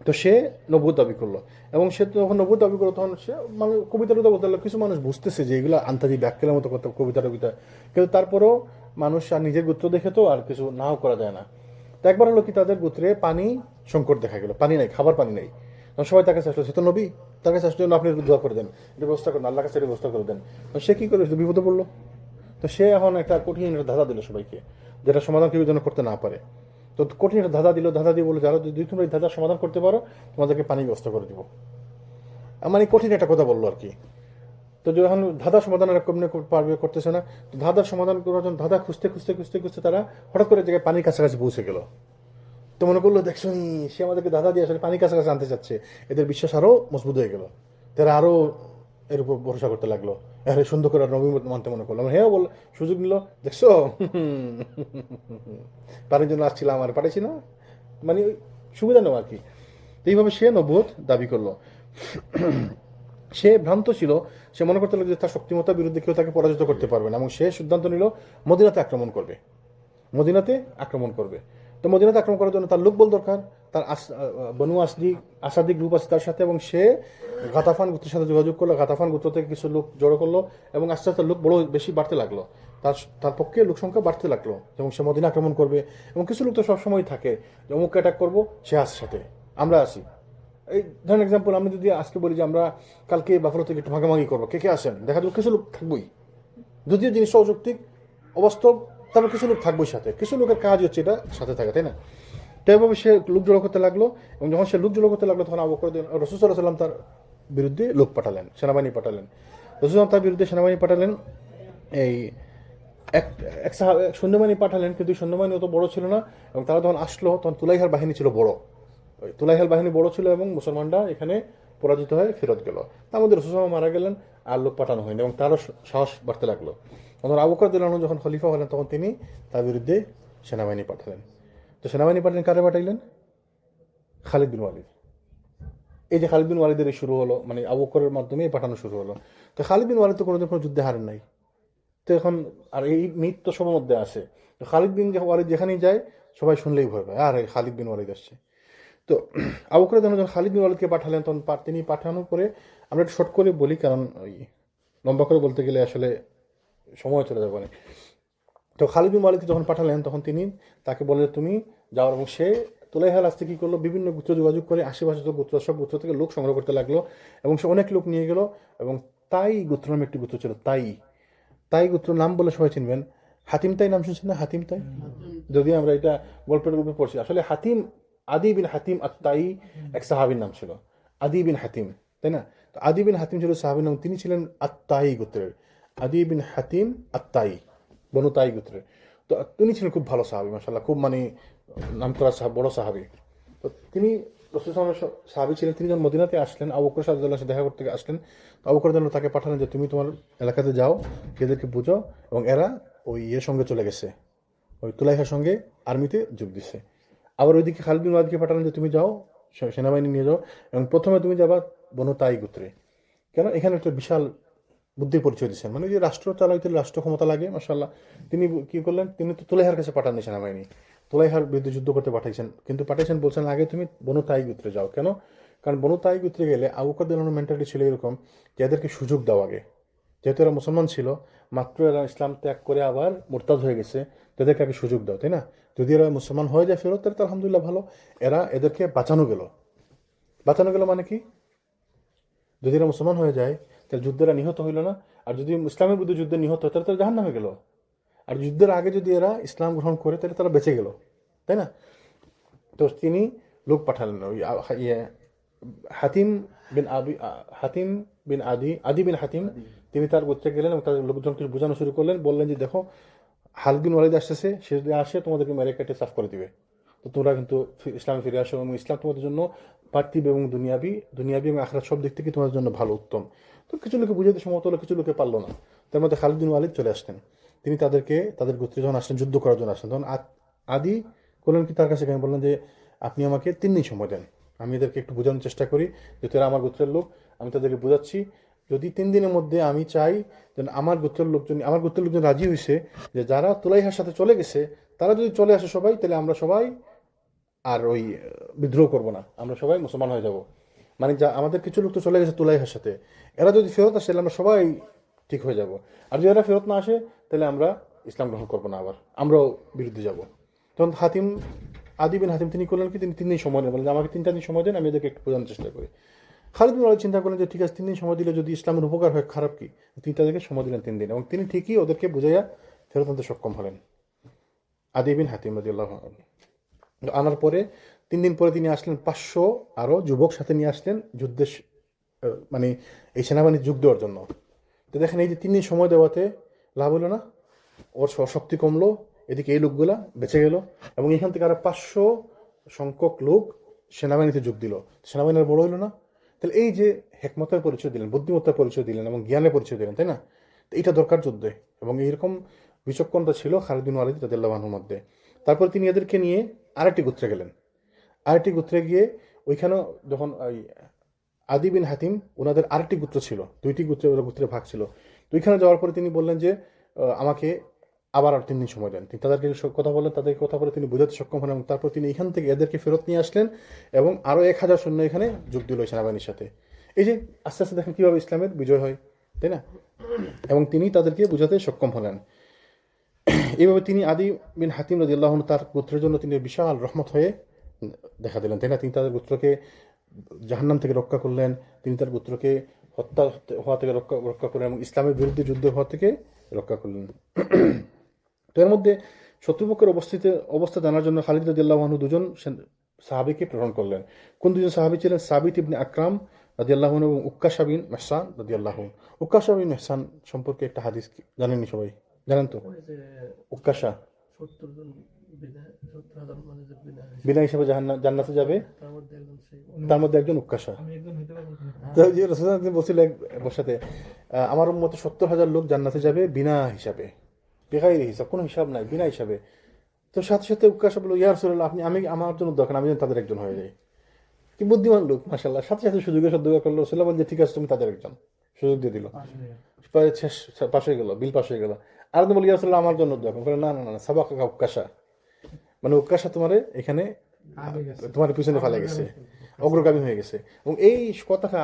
তো সে নবুয়ত দাবি করলো, এবং সে যখন নবুয়ত দাবি করলো তখন সে মানে কবিতা টবিতা বলতে লাগলো। কিছু মানুষ বুঝতেছে যে এগুলো আন্তাজি ব্যাখ্যার মতো কথা, কবিতা টবিতা, কিন্তু তারপরেও মানুষ আর নিজের গোত্র দেখে তো আর কিছু নাও করা যায় না। তো একবার হলো কি, তাদের গোত্রে পানি সংকট দেখা গেল, পানি নাই, খাবার পানি নেই। তখন সবাই তার কাছে আসলো, সে তো নবী, তার কাছে আসলে আপনি দোয়া করে দেন, এটা ব্যবস্থা করেন, আল্লাহ কাছে ব্যবস্থা করে দেন। সে কি করে, বিপদে পড়লো। তো সে এখন একটা কঠিন ধাঁধা দিল সবাইকে, যেটা সমাধান কেউ যেন করতে না পারে। তো কঠিন একটা ধাঁধা দিল, ধাঁধা দিয়ে বলে যারা যদি তোমরা এই ধাঁধার সমাধান করতে পারো, তোমাদেরকে পানি ব্যবস্থা করে দিব। মানে কঠিন একটা কথা বললো আর কি। তো যখন ধাঁধার সমাধান কেমনে পারবে, করতেছে না, তো ধাঁধার সমাধান করার জন্য ধাঁধা খুঁজতে খুঁজতে খুঁজতে খুঁজতে তারা হঠাৎ করে জায়গায় পানির কাছাকাছি পৌঁছে গেল। তো মনে করলো, দেখছো সে আমাদেরকে ধাঁধা দিয়ে আসলে পানির কাছাকাছি আনতে চাচ্ছে। এদের বিশ্বাস আরো মজবুত হয়ে গেল, তারা আরো এর উপর ভরসা করতে লাগলো। আরে সুন্দর করে নবী মানতে মনে করলাম, হ্যাঁ বল, সুযোগ নিল, দেখছো পানির জন্য আসছিলাম আর পাঠাইছি না, মানে সুবিধা নেওয়া আর কি। এইভাবে সে নবুয়ত দাবি করলো। সে ভ্রান্ত ছিল, সে মনে করতে লাগলো যে তার শক্তিমত্তার বিরুদ্ধে কেউ তাকে পরাজিত করতে পারবে না, এবং সে সিদ্ধান্ত নিল মদিনাতে আক্রমণ করবে, মদিনাতে আক্রমণ করবে। তো মদিনাতে আক্রমণ করার জন্য তার লোকবল দরকার, তার বনু আসাদি গ্রুপ আছে তার সাথে, এবং সে গাতাফান গোত্রের সাথে যোগাযোগ করলো, গাতাফান গোত্র থেকে কিছু লোক জড়ো করলো, এবং আস্তে আস্তে লোক বড় বেশি বাড়তে লাগলো, তার পক্ষে লোক সংখ্যা বাড়তে লাগলো, এবং সে মদিনা আক্রমণ করবে। এবং কিছু লোক তো সবসময় থাকে যে অমুককে অ্যাটাক করবো, সে আসে সাথে, আমরা আসি। এই ধরেন এক্সাম্পল, আমি যদি আজকে বলি যে আমরা কালকে বাফালো থেকে একটু ভাগাভাগি করবো, কে কে আসেন, দেখা যাবে কিছু লোক থাকবোই, যদিও জিনিসটা অযৌক্তিক অবাস্তব, তারপর কিছু লোক থাকবোই সাথে, কিছু লোকের কাজ হচ্ছে এটা সাথে থাকে, তাই না? তো এভাবে সে লোক জড়ো করতে লাগলো, এবং যখন সে লোক জড়ো করতে লাগলো তখন আবু বকর রাসূল সাল্লাল্লাহু আলাইহি ওয়াসাল্লাম তার বিরুদ্ধে লোক পাঠালেন, সেনাবাহিনী পাঠালেন। রাসূল তার বিরুদ্ধে সেনাবাহিনী পাঠালেন, এই এক এক সৈন্যবাহিনী পাঠালেন, কিন্তু সৈন্যবাহিনী অত বড় ছিল না, এবং তারা যখন আসলো তখন তুলাইহার বাহিনী ছিল বড়, ওই তুলাইহাল বাহিনী বড় ছিল, এবং মুসলমানরা এখানে পরাজিত হয়ে ফেরত গেল। তার মধ্যে রাসূল মারা গেলেন, আর লোক পাঠানো হয়নি, এবং তারও সাহস বাড়তে লাগলো। তখন আবু বকর রাদিয়াল্লাহু আনহু যখন খলিফা হলেন তখন তিনি তার বিরুদ্ধে সেনাবাহিনী পাঠালেন। তো সেনাবাহিনী পাঠালেন, কারে পাঠাইলেন? খালিদ বিন ওয়ালিদ। এই যে খালিদ বিন ওয়ালিদের শুরু হলো, মানে আবু বকরের মাধ্যমেই পাঠানো শুরু হলো। তো খালিদ বিন ওয়ালিদ তো কোনোদিন কোনো যুদ্ধে হারেন নাই, তো এখন আর এই মিথ তো সবার মধ্যে আছে। তো খালিদ বিন ওয়ালিদ যেখানেই যায় সবাই শুনলেই ভয় পায়, আর খালিদ বিন ওয়ালিদ আসছে। তো আবু বকর যখন খালিদ বিন ওয়ালিদকে পাঠালেন তখন তিনি পাঠানোর পরে, আমরা একটু শর্ট করে বলি কারণ ওই লম্বা করে বলতে গেলে আসলে সময় চলে যাবে অনেক। তো খালিদ বিন ওয়ালিদকে যখন পাঠালেন তখন তিনি তাকে বলে তুমি যাও, এবং সে তুলাইহাল আসতে কী করলো, বিভিন্ন গোত্র যোগাযোগ করে আশেপাশে গোত্র সব গোত্র থেকে লোক সংগ্রহ করতে লাগলো, এবং সে অনেক লোক নিয়ে গেল। এবং তাই গোত্র নামে একটি গোত্র ছিল, তাই গোত্র নাম বলে সবাই চিনবেন। হাতিম তাই নাম শুনছেন না? হাতিম তাই, যদি আমরা এটা গল্পের রূপে পড়ছি, আসলে হাতিম আদি বিন হাতিম আত্তাই এক সাহাবীর নাম ছিল, আদি বিন হাতিম, তাই না? তো আদি বিন হাতিম ছিল সাহাবীর নাম, তিনি ছিলেন আত্তাই গোত্রের, আদি বিন হাতিম আত্তাই, বনু তাই গোত্রের। তো তিনি ছিলেন খুব ভালো সাহাবী, মাশাআল্লাহ, খুব মানে নাম করা বড় সাহাবী। তো তিনি রাসূল সাল্লাল্লাহু আলাইহি ওয়াসাল্লাম সাহাবী ছিলেন। তিনি যখন মদিনাতে আসলেন, আবু বকর রাদিয়াল্লাহু আনহু দেখা করতে আসলেন, তো আবু বকর রাদিয়াল্লাহু আনহু তাকে পাঠালেন যে তুমি তোমার এলাকাতে যাও, এদেরকে বুঝো, এবং এরা ওই ইয়ের সঙ্গে চলে গেছে, ওই তুলাইহার সঙ্গে আর্মিতে যোগ দিছে। আবার ওইদিকে খালিদ বিন ওয়ালিদকে পাঠালেন যে তুমি যাও, সেনাবাহিনী নিয়ে যাও, এবং প্রথমে তুমি যাবা বনু তাই গোত্রে। কেন? এখানে একটা বিশাল বুদ্ধির পরিচয় দিচ্ছেন, মানে যে রাষ্ট্র চালাইতে রাষ্ট্র ক্ষমতা লাগে, মাশাআল্লাহ। তিনি কি করলেন, তিনি তো তুলাইহার কাছে পাঠাননি সেনাবাহিনী, তুলাইহার বিরুদ্ধে যুদ্ধ করতে পাঠাইছেন, কিন্তু পাঠাইছেন বলছেন আগে তুমি বনু তাই গোত্রে যাও। কেন? কারণ বনু তাই গোত্রে গেলে আবু বকর রাদিয়াল্লাহু আনহুর মেন্টালিটি ছিল এরকম যে এদেরকে সুযোগ দাও আগে, যেহেতু এরা মুসলমান ছিল, মাত্র এরা ইসলাম ত্যাগ করে আবার মুরতাদ হয়ে গেছে, তাদেরকে আগে সুযোগ দাও, তাই না? যদি এরা মুসলমান হয়ে যায় ফেরত, তাহলে তো আলহামদুলিল্লাহ ভালো, এদেরকে বাঁচানো গেল। বাঁচানো গেল মানে কি? যদি এরা মুসলমান হয়ে যায় তাহলে যুদ্ধেরা নিহত হইল না, আর যদি ইসলামের বিরুদ্ধে যুদ্ধে নিহত হয় তাহলে তারা জাহান্নামে গেল, আর যুদ্ধের আগে যদি এরা ইসলাম গ্রহণ করে তাহলে তারা বেঁচে গেল, তাই না? তো তিনি লোক পাঠালেন, ওই হাতিম বিন আবি হাতিম বিন আদি বিন হাতিম, তিনি তার গোত্রে গেলেন এবং তাদের লোকজনকে বোঝানো শুরু করলেন, বললেন যে দেখো খালিদ বিন ওয়ালিদ আসতেছে, সে যদি আসে তোমাদেরকে মেরে কেটে সাফ করে দিবে, তো তোমরা কিন্তু ইসলামে ফিরে আসো, এবং ইসলাম তোমাদের জন্য পার্থিব এবং দুনিয়াবি এবং আখিরাত সব দিক থেকে তোমাদের জন্য ভালো, উত্তম। তো কিছু লোকে বুঝাতে সম্মত হলো, কিছু লোকে পারলো না। তার মধ্যে খালিদ বিন ওয়ালিদ চলে আসতেন, তিনি তাদের গোত্রে যখন আসলেন, যুদ্ধ করার জন্য আসলেন, তখন আদি করলেন কি তার কাছে বললেন যে আপনি আমাকে 3 দিন সময় দেন, আমি এদেরকে একটু বোঝানোর চেষ্টা করি যে তোরা আমার গোত্রের লোক, আমি তাদেরকে বোঝাচ্ছি, যদি 3 দিনের মধ্যে আমি চাই যেন আমার গোত্রের লোকজন রাজি হয়েছে যে যারা তুলাইহার সাথে চলে গেছে তারা যদি চলে আসে সবাই, তাহলে আমরা সবাই আর ওই বিদ্রোহ করব না, আমরা সবাই মুসলমান হয়ে যাব। মানে যা আমাদের কিছু লোক তো চলে গেছে তুলাইহার সাথে, এরা যদি ফেরত আসে তাহলে আমরা সবাই ঠিক হয়ে যাব, আর যদি এরা ফেরত না আসে তাহলে আমরা ইসলাম গ্রহণ করবো না, আবার আমরাও বিরুদ্ধে যাব। তখন আদি বিন হাতিম তিনি করলেন কি, তিনি 3 দিন সময় নেন, বলেন আমাকে 3টা দিন সময় দেন, আমি এদেরকে একটু বোঝানোর চেষ্টা করি। খালিদ বিন ওয়ালিদ চিন্তা করলেন যে ঠিক আছে, 3 দিন সময় দিলে যদি ইসলামের উপকার হয়, খারাপ কি? তিনি তাদেরকে সময় দিলেন 3 দিন, এবং তিনি ঠিকই ওদেরকে বুঝাইয়া ফেরত আনতে সক্ষম হলেন, আদি বিন হাতিম রাদিয়াল্লাহু আনহু। আনার পরে 3 দিন পরে তিনি আসলেন 500 আরো যুবক সাথে নিয়ে আসলেন যুদ্ধে, মানে এই সেনাবাহিনীর যোগ দেওয়ার জন্য। তো দেখেন এই যে 3 দিন সময় দেওয়াতে লাভ হলো না, ওর শক্তি কমলো, এদিকে এই লোকগুলা বেঁচে গেল, এবং এখান থেকে আরো 500 সংখ্যক লোক সেনাবাহিনীতে যোগ দিল, সেনাবাহিনীর বড় হইলো না? তাহলে এই যে হেকমতের পরিচয় দিলেন, বুদ্ধিমত্তার পরিচয় দিলেন, এবং জ্ঞানের পরিচয় দিলেন, তাই না? তো এইটা দরকার যুদ্ধে, এবং এইরকম বিচক্ষণতা ছিল খালিদ বিন ওয়ালিদ রাদিয়াল্লাহু আনহুর মধ্যে। তারপর তিনি এদেরকে নিয়ে আরেকটি গোত্রে গেলেন, আরেকটি গোত্রে গিয়ে ওইখানেও যখন ওই আদি বিন হাতিম ওনাদের আরেকটি গোত্র ছিল, দুইটি গোত্রের ভাগ ছিল। তো ওইখানে যাওয়ার পরে তিনি বললেন যে আমাকে আবার আর 3 দিন সময় দেন। তিনি তাদেরকে কথা বললেন, তাদেরকে কথা বলে তিনি বোঝাতে সক্ষম হন এবং তারপর তিনি এখান থেকে এদেরকে ফেরত নিয়ে আসলেন এবং আরও 1000 সৈন্য এখানে যোগ দিল সেনাবাহিনীর সাথে। এই যে আস্তে আস্তে দেখেন কীভাবে ইসলামের বিজয় হয়, তাই না? এবং তিনি তাদেরকে বোঝাতে সক্ষম হলেন। এইভাবে তিনি আদি বিন হাতিম রাদিয়াল্লাহু আনহু তার গোত্রের জন্য তিনি বিশাল রহমত হয়ে দেখা দিলেন, তাই না? তিনি তাদের গোত্রকে জাহান্নাম থেকে রক্ষা করলেন, তিনি তার গোত্রকে হত্যা হওয়া থেকে রক্ষা করলেন এবং ইসলামের বিরুদ্ধে যুদ্ধ হওয়া থেকে রক্ষা করলেন। তো এর মধ্যে শত্রুপক্ষের অবস্থা জানার জন্য খালিদ রাদিয়াল্লাহু আনহু দুজন সাহাবীকে প্রেরণ করলেন। কোন দুজন সাহাবী ছিলেন? সাবিত ইবনে আকরাম রাদিয়াল্লাহু আনহু এবং উক্কাশা বিন মেহসান রাদিয়াল্লাহু। উক্কাশা বিন মেহসান সম্পর্কে একটা হাদিস জানেননি সবাই? জানেন তো? উক্কাশা 70 বিনা হিসাবে জান্নাতে যাবে, তার মধ্যে একজন উক্কাশা। বলছিল এক বসাতে, আমার উম্মতে 70,000 লোক জান্নাতে যাবে বিনা হিসাবে, বেগাইরি হিসাব, কোনো হিসাব নাই, বিনা হিসাবে। তো সাথে সাথে উক্কাশা বলল, ইয়া রাসূলুল্লাহ, আমি আমার জন্য দরকার, আমি যেন তাদের একজন হয়ে যাই। কি বুদ্ধিমান লোক মাশাআল্লাহ, সাথে সাথে সুযোগের সদ্ব্যবহার করলো। রাসূলুল্লাহ বললেন, ঠিক আছে, তুমি তাদের একজন, সুযোগ দিয়ে দিল। পাশ হয়ে গেল, বিল পাশ হয়ে গেল। আর বলি, ইয়া রাসূলুল্লাহ, আমার জন্য দরকার। না না না, সাবাকা উক্কাশা, মানে উক্কাশা তোমার এখানে তোমার পিছনে ফেলে গেছে, অগ্রগামী হয়ে গেছে। এবং এই কথাটা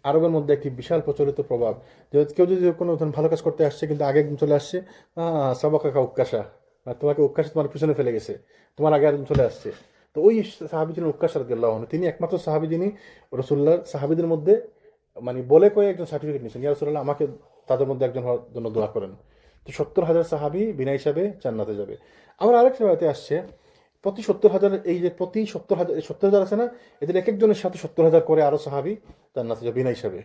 আরবের মধ্যে একটি বিশাল প্রচলিত প্রভাব, যে কেউ যদি কোনো ভালো কাজ করতে আসছে কিন্তু আগে একদিন চলে আসছে, সাবাকা উক্কাশা, তোমাকে উক্কাশা তোমার পিছনে ফেলে গেছে, তোমার আগে একদিন চলে আসছে। তো ওই সাহাবী ছিলেন উক্কাশা রাদিয়াল্লাহু আনহু। তিনি একমাত্র সাহাবী যিনি রাসূলুল্লাহ সাহাবীদের মধ্যে মানে বলে কয়ে একজন সার্টিফিকেট নিয়েছেন, ইয়া রাসূলুল্লাহ, আমাকে তাদের মধ্যে একজন হওয়ার জন্য দোয়া করেন। তো 70,000 সাহাবী বিনা হিসাবে জান্নাতে যাবে। আমার আরেক রিওয়ায়াতে আসছে, প্রতি 70,000, এই যে প্রতি 70,000 আছে না, এদের এক একজনের সাথে 70,000 করে আরো সাহাবী জান্নাতে যাবে বিনা হিসাবে।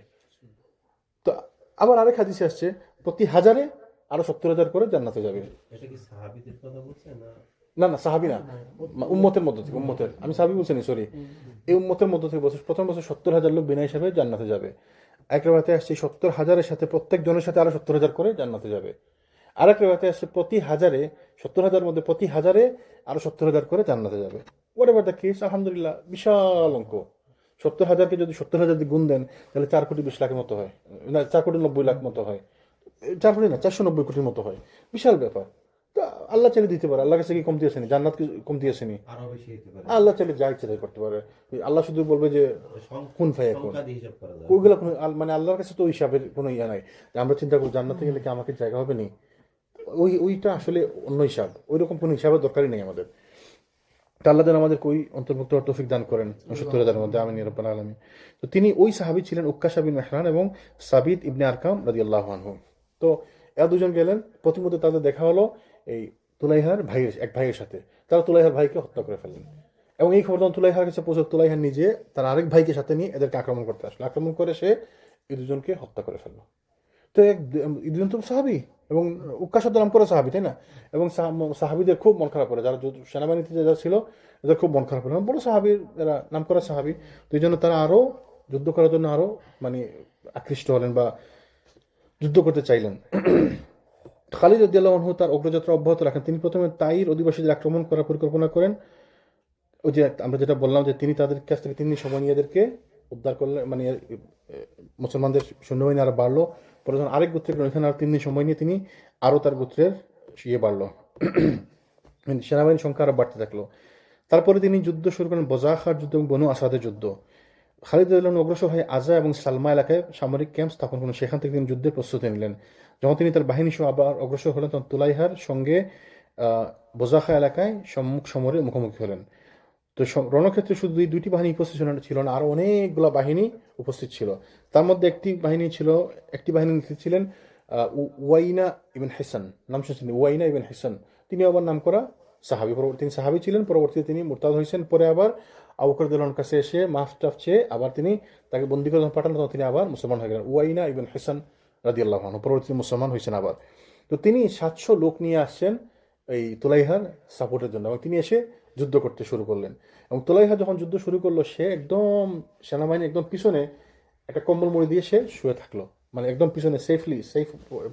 তো আবার আরেক হাদিসে আসছে, প্রতি হাজারে আরো 70,000 করে জান্নাতে যাবে। এটা কি সাহাবীদের কথা বলছে না? না না, সাহাবী না, উম্মতের মধ্য থেকে, উম্মতের, আমি সাহাবী বলছি না, সরি, এই উম্মতের মধ্য থেকে বলছে প্রথম বছর 70,000 লোক বিনা হিসাবে জান্নাতে যাবে। এক রেওয়ায়াতে আসছে 70,000-এর সাথে প্রত্যেক জনের সাথে আরো 70,000 করে জান্নাতে যাবে। আরেক রেওয়ায়াতে আসছে প্রতি হাজারে 70,000 মধ্যে প্রতি হাজারে আরো 70,000 করে জান্নাতে যাবে। ওর এবার দেখিস, আলহামদুলিল্লাহ, বিশাল অঙ্ক। 70,000-কে যদি 70,000 দিয়ে গুণ দেন তাহলে 4,20,00,000 মতো হয়, না 4,90,00,000 মতো হয়, 4 কোটি না 490 কোটির মতো হয়। বিশাল ব্যাপার। তো আল্লাহ চাইলে দিতে পারে, আল্লাহ কাছে কি কমতি আসেনি, জান্নাত কি কমতি আসেনি? আরো বেশি হতে পারে। আল্লাহ চাইলে যা ইচ্ছা তাই করতে পারে। আল্লাহ শুধু বলবে যে কোন ফায়া কোন, সংখ্যা দিয়ে হিসাব করা যায়। ওইগুলো মানে আল্লাহর কাছে তো ওই হিসাবের কোনো ইয়া নাই যে আমরা চিন্তা করি জান্নাতে গেলে কি আমাকে জায়গা হবে নি, ওইটা আসলে অন্য হিসাব, ওই রকম কোনো হিসাবের দরকারই নেই আমাদের। তা আল্লাহ যেন আমাদের ওই অন্তর্ভুক্ত তৌফিক দান করেন 70,000-এর মধ্যে, আমিন ইয়া রাব্বাল আলামিন। তো তিনি ওই সাহাবী ছিলেন উক্কাশা বিন মেহরান এবং সাবিত ইবনে আরকাম রাদিয়াল্লাহু আনহু। তো এরা দুজন গেলেন, প্রতিমধ্যে তাদের দেখা হলো এই তুলাইহার এক ভাইয়ের সাথে। তারা তুলাইহার ভাইকে হত্যা করে ফেললেন এবং এই খবর যখন তুলাইহার কাছে পৌঁছে, তুলাইহার নিজে তার আরেক ভাইকে সাথে নিয়ে এদেরকে আক্রমণ করতে আসলো। আক্রমণ করে সে এই দুজনকে হত্যা করে ফেললো। তো এই দুজন তো সাহাবী এবং উক্কাশা নাম করে সাহাবী, তাই না? এবং সাহাবীদের খুব মন খারাপ করে, যারা সেনাবাহিনীতে যারা ছিল এদের খুব মন খারাপ করে, বড় সাহাবীর এরা নাম করা সাহাবী। তো এই জন্য তারা আরো যুদ্ধ করার জন্য আরো মানে আকৃষ্ট হলেন বা যুদ্ধ করতে চাইলেন। খালিদ রাদিয়াল্লাহু আনহু তার অগ্রযাত্রা অব্যাহত রাখেন। তিনি প্রথমে তাইর অধিবাসীদের আক্রমণ করার পরিকল্পনা করেন। ওই যে আমরা যেটা বললাম যে তিনি তাদের কাছ থেকে 3 দিন সময় নিয়ে এদেরকে উদ্ধার করলেন, মানে মুসলমানদের সৈন্যবাহিনী আরো বাড়লো। পরে যখন আরেক গোত্রের ওইখানে আরো 3 দিন সময় নিয়ে তিনি আরো তার গোত্রের বাড়লো, সেনাবাহিনীর সংখ্যা আরো বাড়তে থাকলো। তারপরে তিনি যুদ্ধ শুরু করেন, বজাখার যুদ্ধ এবং বনু আসাদের যুদ্ধ। খালিদ রাদিয়াল্লাহু আনহু অগ্রসর হয়ে আজা এবং সালমা এলাকায় সামরিক ক্যাম্প স্থাপন করেন। সেখান থেকে তিনি যুদ্ধের প্রস্তুতি নিলেন। যখন তিনি তার বাহিনী সহ আবার অগ্রসর হলেন, তখন তুলাইহার সঙ্গে বোজাখা এলাকায় সম্মুখ সমরে মুখোমুখি হলেন। তো রণক্ষেত্রে শুধু দুইটি বাহিনী উপস্থিত ছিল না, আরো অনেকগুলো বাহিনী উপস্থিত ছিল। তার মধ্যে একটি বাহিনী ছিলেন ওয়াইনা ইবন হিসান, নাম শুনছেন? ওয়াইনা ইবন হিসান, তিনি আবার নাম করা সাহাবী, তিনি সাহাবী ছিলেন, পরবর্তীতে তিনি মুরতাদ হয়েছেন। পরে আবার আবু বকর রাদিয়াল্লাহু আনহুর কাছে এসে মাফ টাফ চেয়ে আবার তিনি তাকে বন্দী করে পাঠানো, তখন তিনি আবার মুসলমান হয়ে গেলেন। ওয়াইনা ইবন হিসান রাদিয়াল্লাহু আনহু পরবর্তীতে মুসলমান হয়েছেন আবার। তো তিনি 700 লোক নিয়ে আসছেন এই তুলাইহার সাপোর্টের জন্য, এবং তিনি এসে যুদ্ধ করতে শুরু করলেন। এবং তুলাইহা যখন যুদ্ধ শুরু করলো, সে একদম সেনাবাহিনী একদম পিছনে একটা কম্বল মুড়ি দিয়ে সে শুয়ে থাকলো, মানে একদম পিছনে সেফ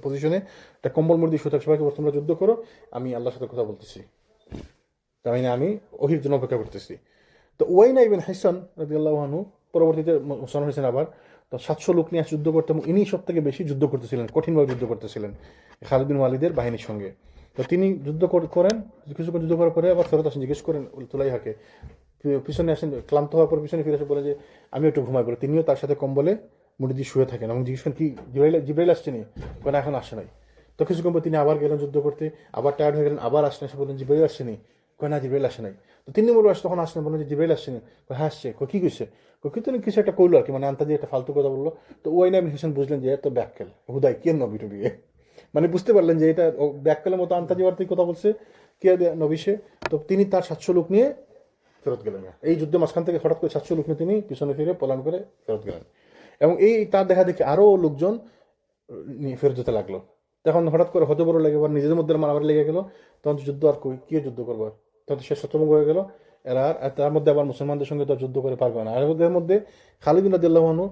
পজিশনে একটা কম্বল মুড়ি দিয়ে শুয়ে থাকলো। সবাইকে তোমরা যুদ্ধ করো, আমি আল্লাহর সাথে কথা বলতেছি, তার মানে আমি ওহির জন্য অপেক্ষা করতেছি। তো ওয়াইনা ইবন হিসান রাদিয়াল্লাহু আনহু পরবর্তীতে মুসলমান হয়েছেন আবার, তো 700 লোক নিয়ে যুদ্ধ করতে, এবং ইনি সব থেকে বেশি যুদ্ধ করতেছিলেন, কঠিনভাবে যুদ্ধ করতেছিলেন খালিদ বিন ওয়ালিদের বাহিনীর সঙ্গে। তো তিনি যুদ্ধ করেন, কিছুক্ষণ যুদ্ধ করার পরে আবার ফেরত আসেন, জিজ্ঞেস করেন তুলাইহাকে, পিছনে আসেন, ক্লান্ত হওয়ার পর পিছনে ফিরে এসে বলে যে আমি একটু ঘুমাই পড়ে। তিনিও তার সাথে কম্বলে মুড়ি দিয়ে শুয়ে থাকেন এবং জিজ্ঞেস করেন কি জিব্রাইল আসছে নি, কেন এখন আসে নাই। তো কিছুক্ষণ পর তিনি আবার গেলেন যুদ্ধ করতে, আবার টায়ার্ড হয়ে গেলেন, আবার আসলেন, এসে বললেন জিব্রাইল আসছে নি, কয় না জিব্রাইল আসে নাই। তো 3 নম্বর আসে, তখন আসলেন, বললেন যে জিব্রাইল আসছে নি, হ্যাঁ আসছে, কি কইছে, কিন্তু কিছু একটা করলো আর কি, মানে আন্তাজি একটা ফালতু কথা বললো। তো ওই নাম হিসেবে বুঝলেন যে এত ব্যাককেল হুদাই কে নবী টবি, মানে বুঝতে পারলেন যে এটা ব্যাককেলের মতো আন্তাজি বার্তায় কথা বলছে কে নবী সে। তো তিনি তার 700 লোক নিয়ে ফেরত গেলেন। এই যুদ্ধের মাঝখান থেকে হঠাৎ করে 700 লোক নিয়ে তিনি পিছনে ফিরে পলায়ন করে ফেরত গেলেন, এবং এই তার দেখা দেখে আরও লোকজন নিয়ে ফেরত যেতে লাগলো। তখন হঠাৎ করে হতবড় লেগে, এবার নিজেদের মধ্যে মারামারি লেগে গেল। তখন যুদ্ধ আর কি যুদ্ধ করবো, তখন সে শতভঙ্গ হয়ে গেল। এরা আর তার মধ্যে আবার মুসলমানদের সঙ্গে তো যুদ্ধ করে পারবে না। আর এদের মধ্যে খালিদ রাদিয়াল্লাহু আনহু,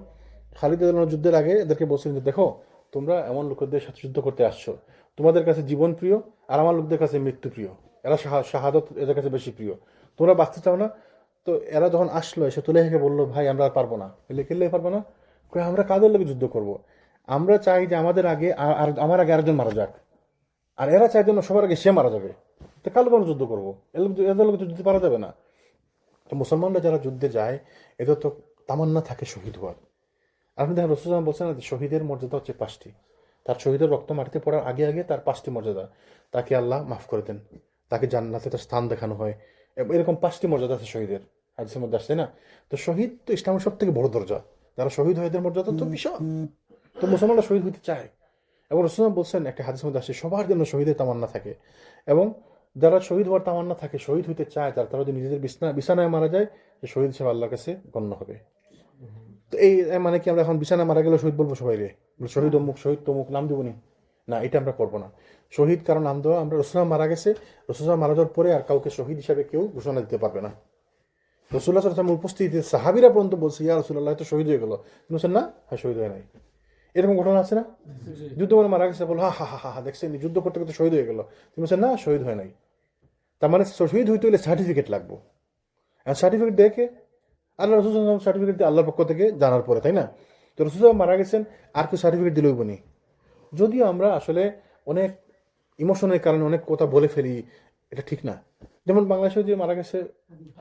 খালিদ রাদিয়াল্লাহু যুদ্ধের আগে এদেরকে বলছিলেন যে দেখো, তোমরা এমন লোকদের সাথে যুদ্ধ করতে আসছো, তোমাদের কাছে জীবন প্রিয়, আর আমার লোকদের কাছে মৃত্যু প্রিয়, এরা শাহাদত এদের কাছে বেশি প্রিয়, তোমরা বাঁচতে চাও না। তো এরা যখন আসলো, এসে তুলাইহাকে বললো ভাই আমরা আর পারবো না। কেলে পারবো না, আমরা কাদের লোকে যুদ্ধ করব, আমরা চাই যে আমাদের আগে আর আমার আগে আরেকজন মারা যাক, আর এরা চাই জন্য সবার আগে সে মারা যাবে, তো কালো কোনো যুদ্ধ করবো, এদের লোক যুদ্ধ পারা যাবে না। তো মুসলমানরা যারা যুদ্ধে যায়, এদের তো তামান্না থাকে শহীদ হওয়ার। আপনি দেখেন রাসূল সাল্লাল্লাহু আলাইহি ওয়াসাল্লাম বলছেন না, শহীদের মর্যাদা হচ্ছে 5টি। তার শহীদের রক্ত মাটিতে পড়ার আগে আগে তার 5টি মর্যাদা, তাকে আল্লাহ মাফ করে দেন, তাকে জান্নাতে তার স্থান দেখানো হয়, এরকম 5টি মর্যাদা আছে শহীদের, হাদিসের মধ্যে আসছে না। তো শহীদ তো ইসলামের সব থেকে বড় দরজা, যারা শহীদ হয় এদের মর্যাদা তো বিশাল। তো মুসলমানরা শহীদ হইতে চায়, এবং রাসূল বলছেন একটা হাদিসের মধ্যে আসছে সবার জন্য শহীদের তামান্না থাকে, এবং যারা শহীদ হওয়ার তামান্না থাকে, শহীদ হইতে চায়, তারা যদি নিজেদের বিছানায় মারা যায়, সে শহীদ হিসেবে আল্লাহর কাছে গণ্য হবে। তো এই মানে কি আমরা এখন বিছানায় মারা গেলে শহীদ বলবো সবাই রে, শহীদ অমুক শহীদ তমুক নাম দেবনি, না, এটা আমরা করবো না। শহীদ কারণ নাম দেওয়া, আমরা রাসূল মারা গেছে, রাসূল মারা যাওয়ার পরে আর কাউকে শহীদ হিসাবে কেউ ঘোষণা দিতে পারবে না। রাসূলুল্লাহ সাল্লাল্লাহু আলাইহি ওয়াসাল্লাম উপস্থিতিতে সাহাবীরা পর্যন্ত বলছে ইয়া রাসূলুল্লাহ তো শহীদ হয়ে গেল, বলছেন না হ্যাঁ শহীদ হয় নাই। এরকম ঘটনা আছে না, যুদ্ধ করে মারা গেছে, বলো হা হা হা হা দেখছেন যুদ্ধ করতে করতে শহীদ হয়ে গেল, তুমি বলছেন না শহীদ হয় নাই। তার মানে শহীদ হইতে হলে সার্টিফিকেট লাগবো, আর সার্টিফিকেট দেখে আল্লাহ রাসূল সার্টিফিকেট দিয়ে আল্লাহর পক্ষ থেকে জানার পরে, তাই না। তো রাসূল মারা গেছেন, আর কেউ সার্টিফিকেট দিলেই বনি। যদিও আমরা আসলে অনেক ইমোশনের কারণে অনেক কথা বলে ফেলি, এটা ঠিক না। যেমন বাংলাদেশে যে মারা গেছে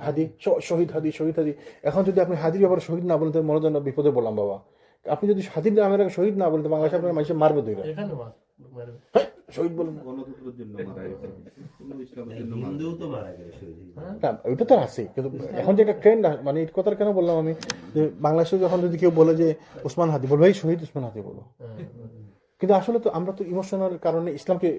হাদি, শহীদ হাদি, শহীদ হাদি, এখন যদি আপনি হাদির ব্যাপারে শহীদ না বলেন তো মনে হয় বিপদে বললাম বাবা। আপনি যদি হাদির নামের আগে শহীদ না বলেন তো বাংলাদেশে আপনার মানুষের মারবে দুইটা, শহীদ বলেন হিন্দু তো মারা গেলে শহীদ হয়েছে। না, ওইটা তো আছে, কিন্তু এখন যে একটা ট্রেন্ড, মানে এই কথা কেন বললাম আমি, যে বাংলাদেশে যখন যদি কেউ বলে যে ওসমান হাদি, বলবো এই শহীদ ওসমান হাদি বলো। কিন্তু আসলে তো আমরা তো ইমোশনাল কারণে ইসলামকে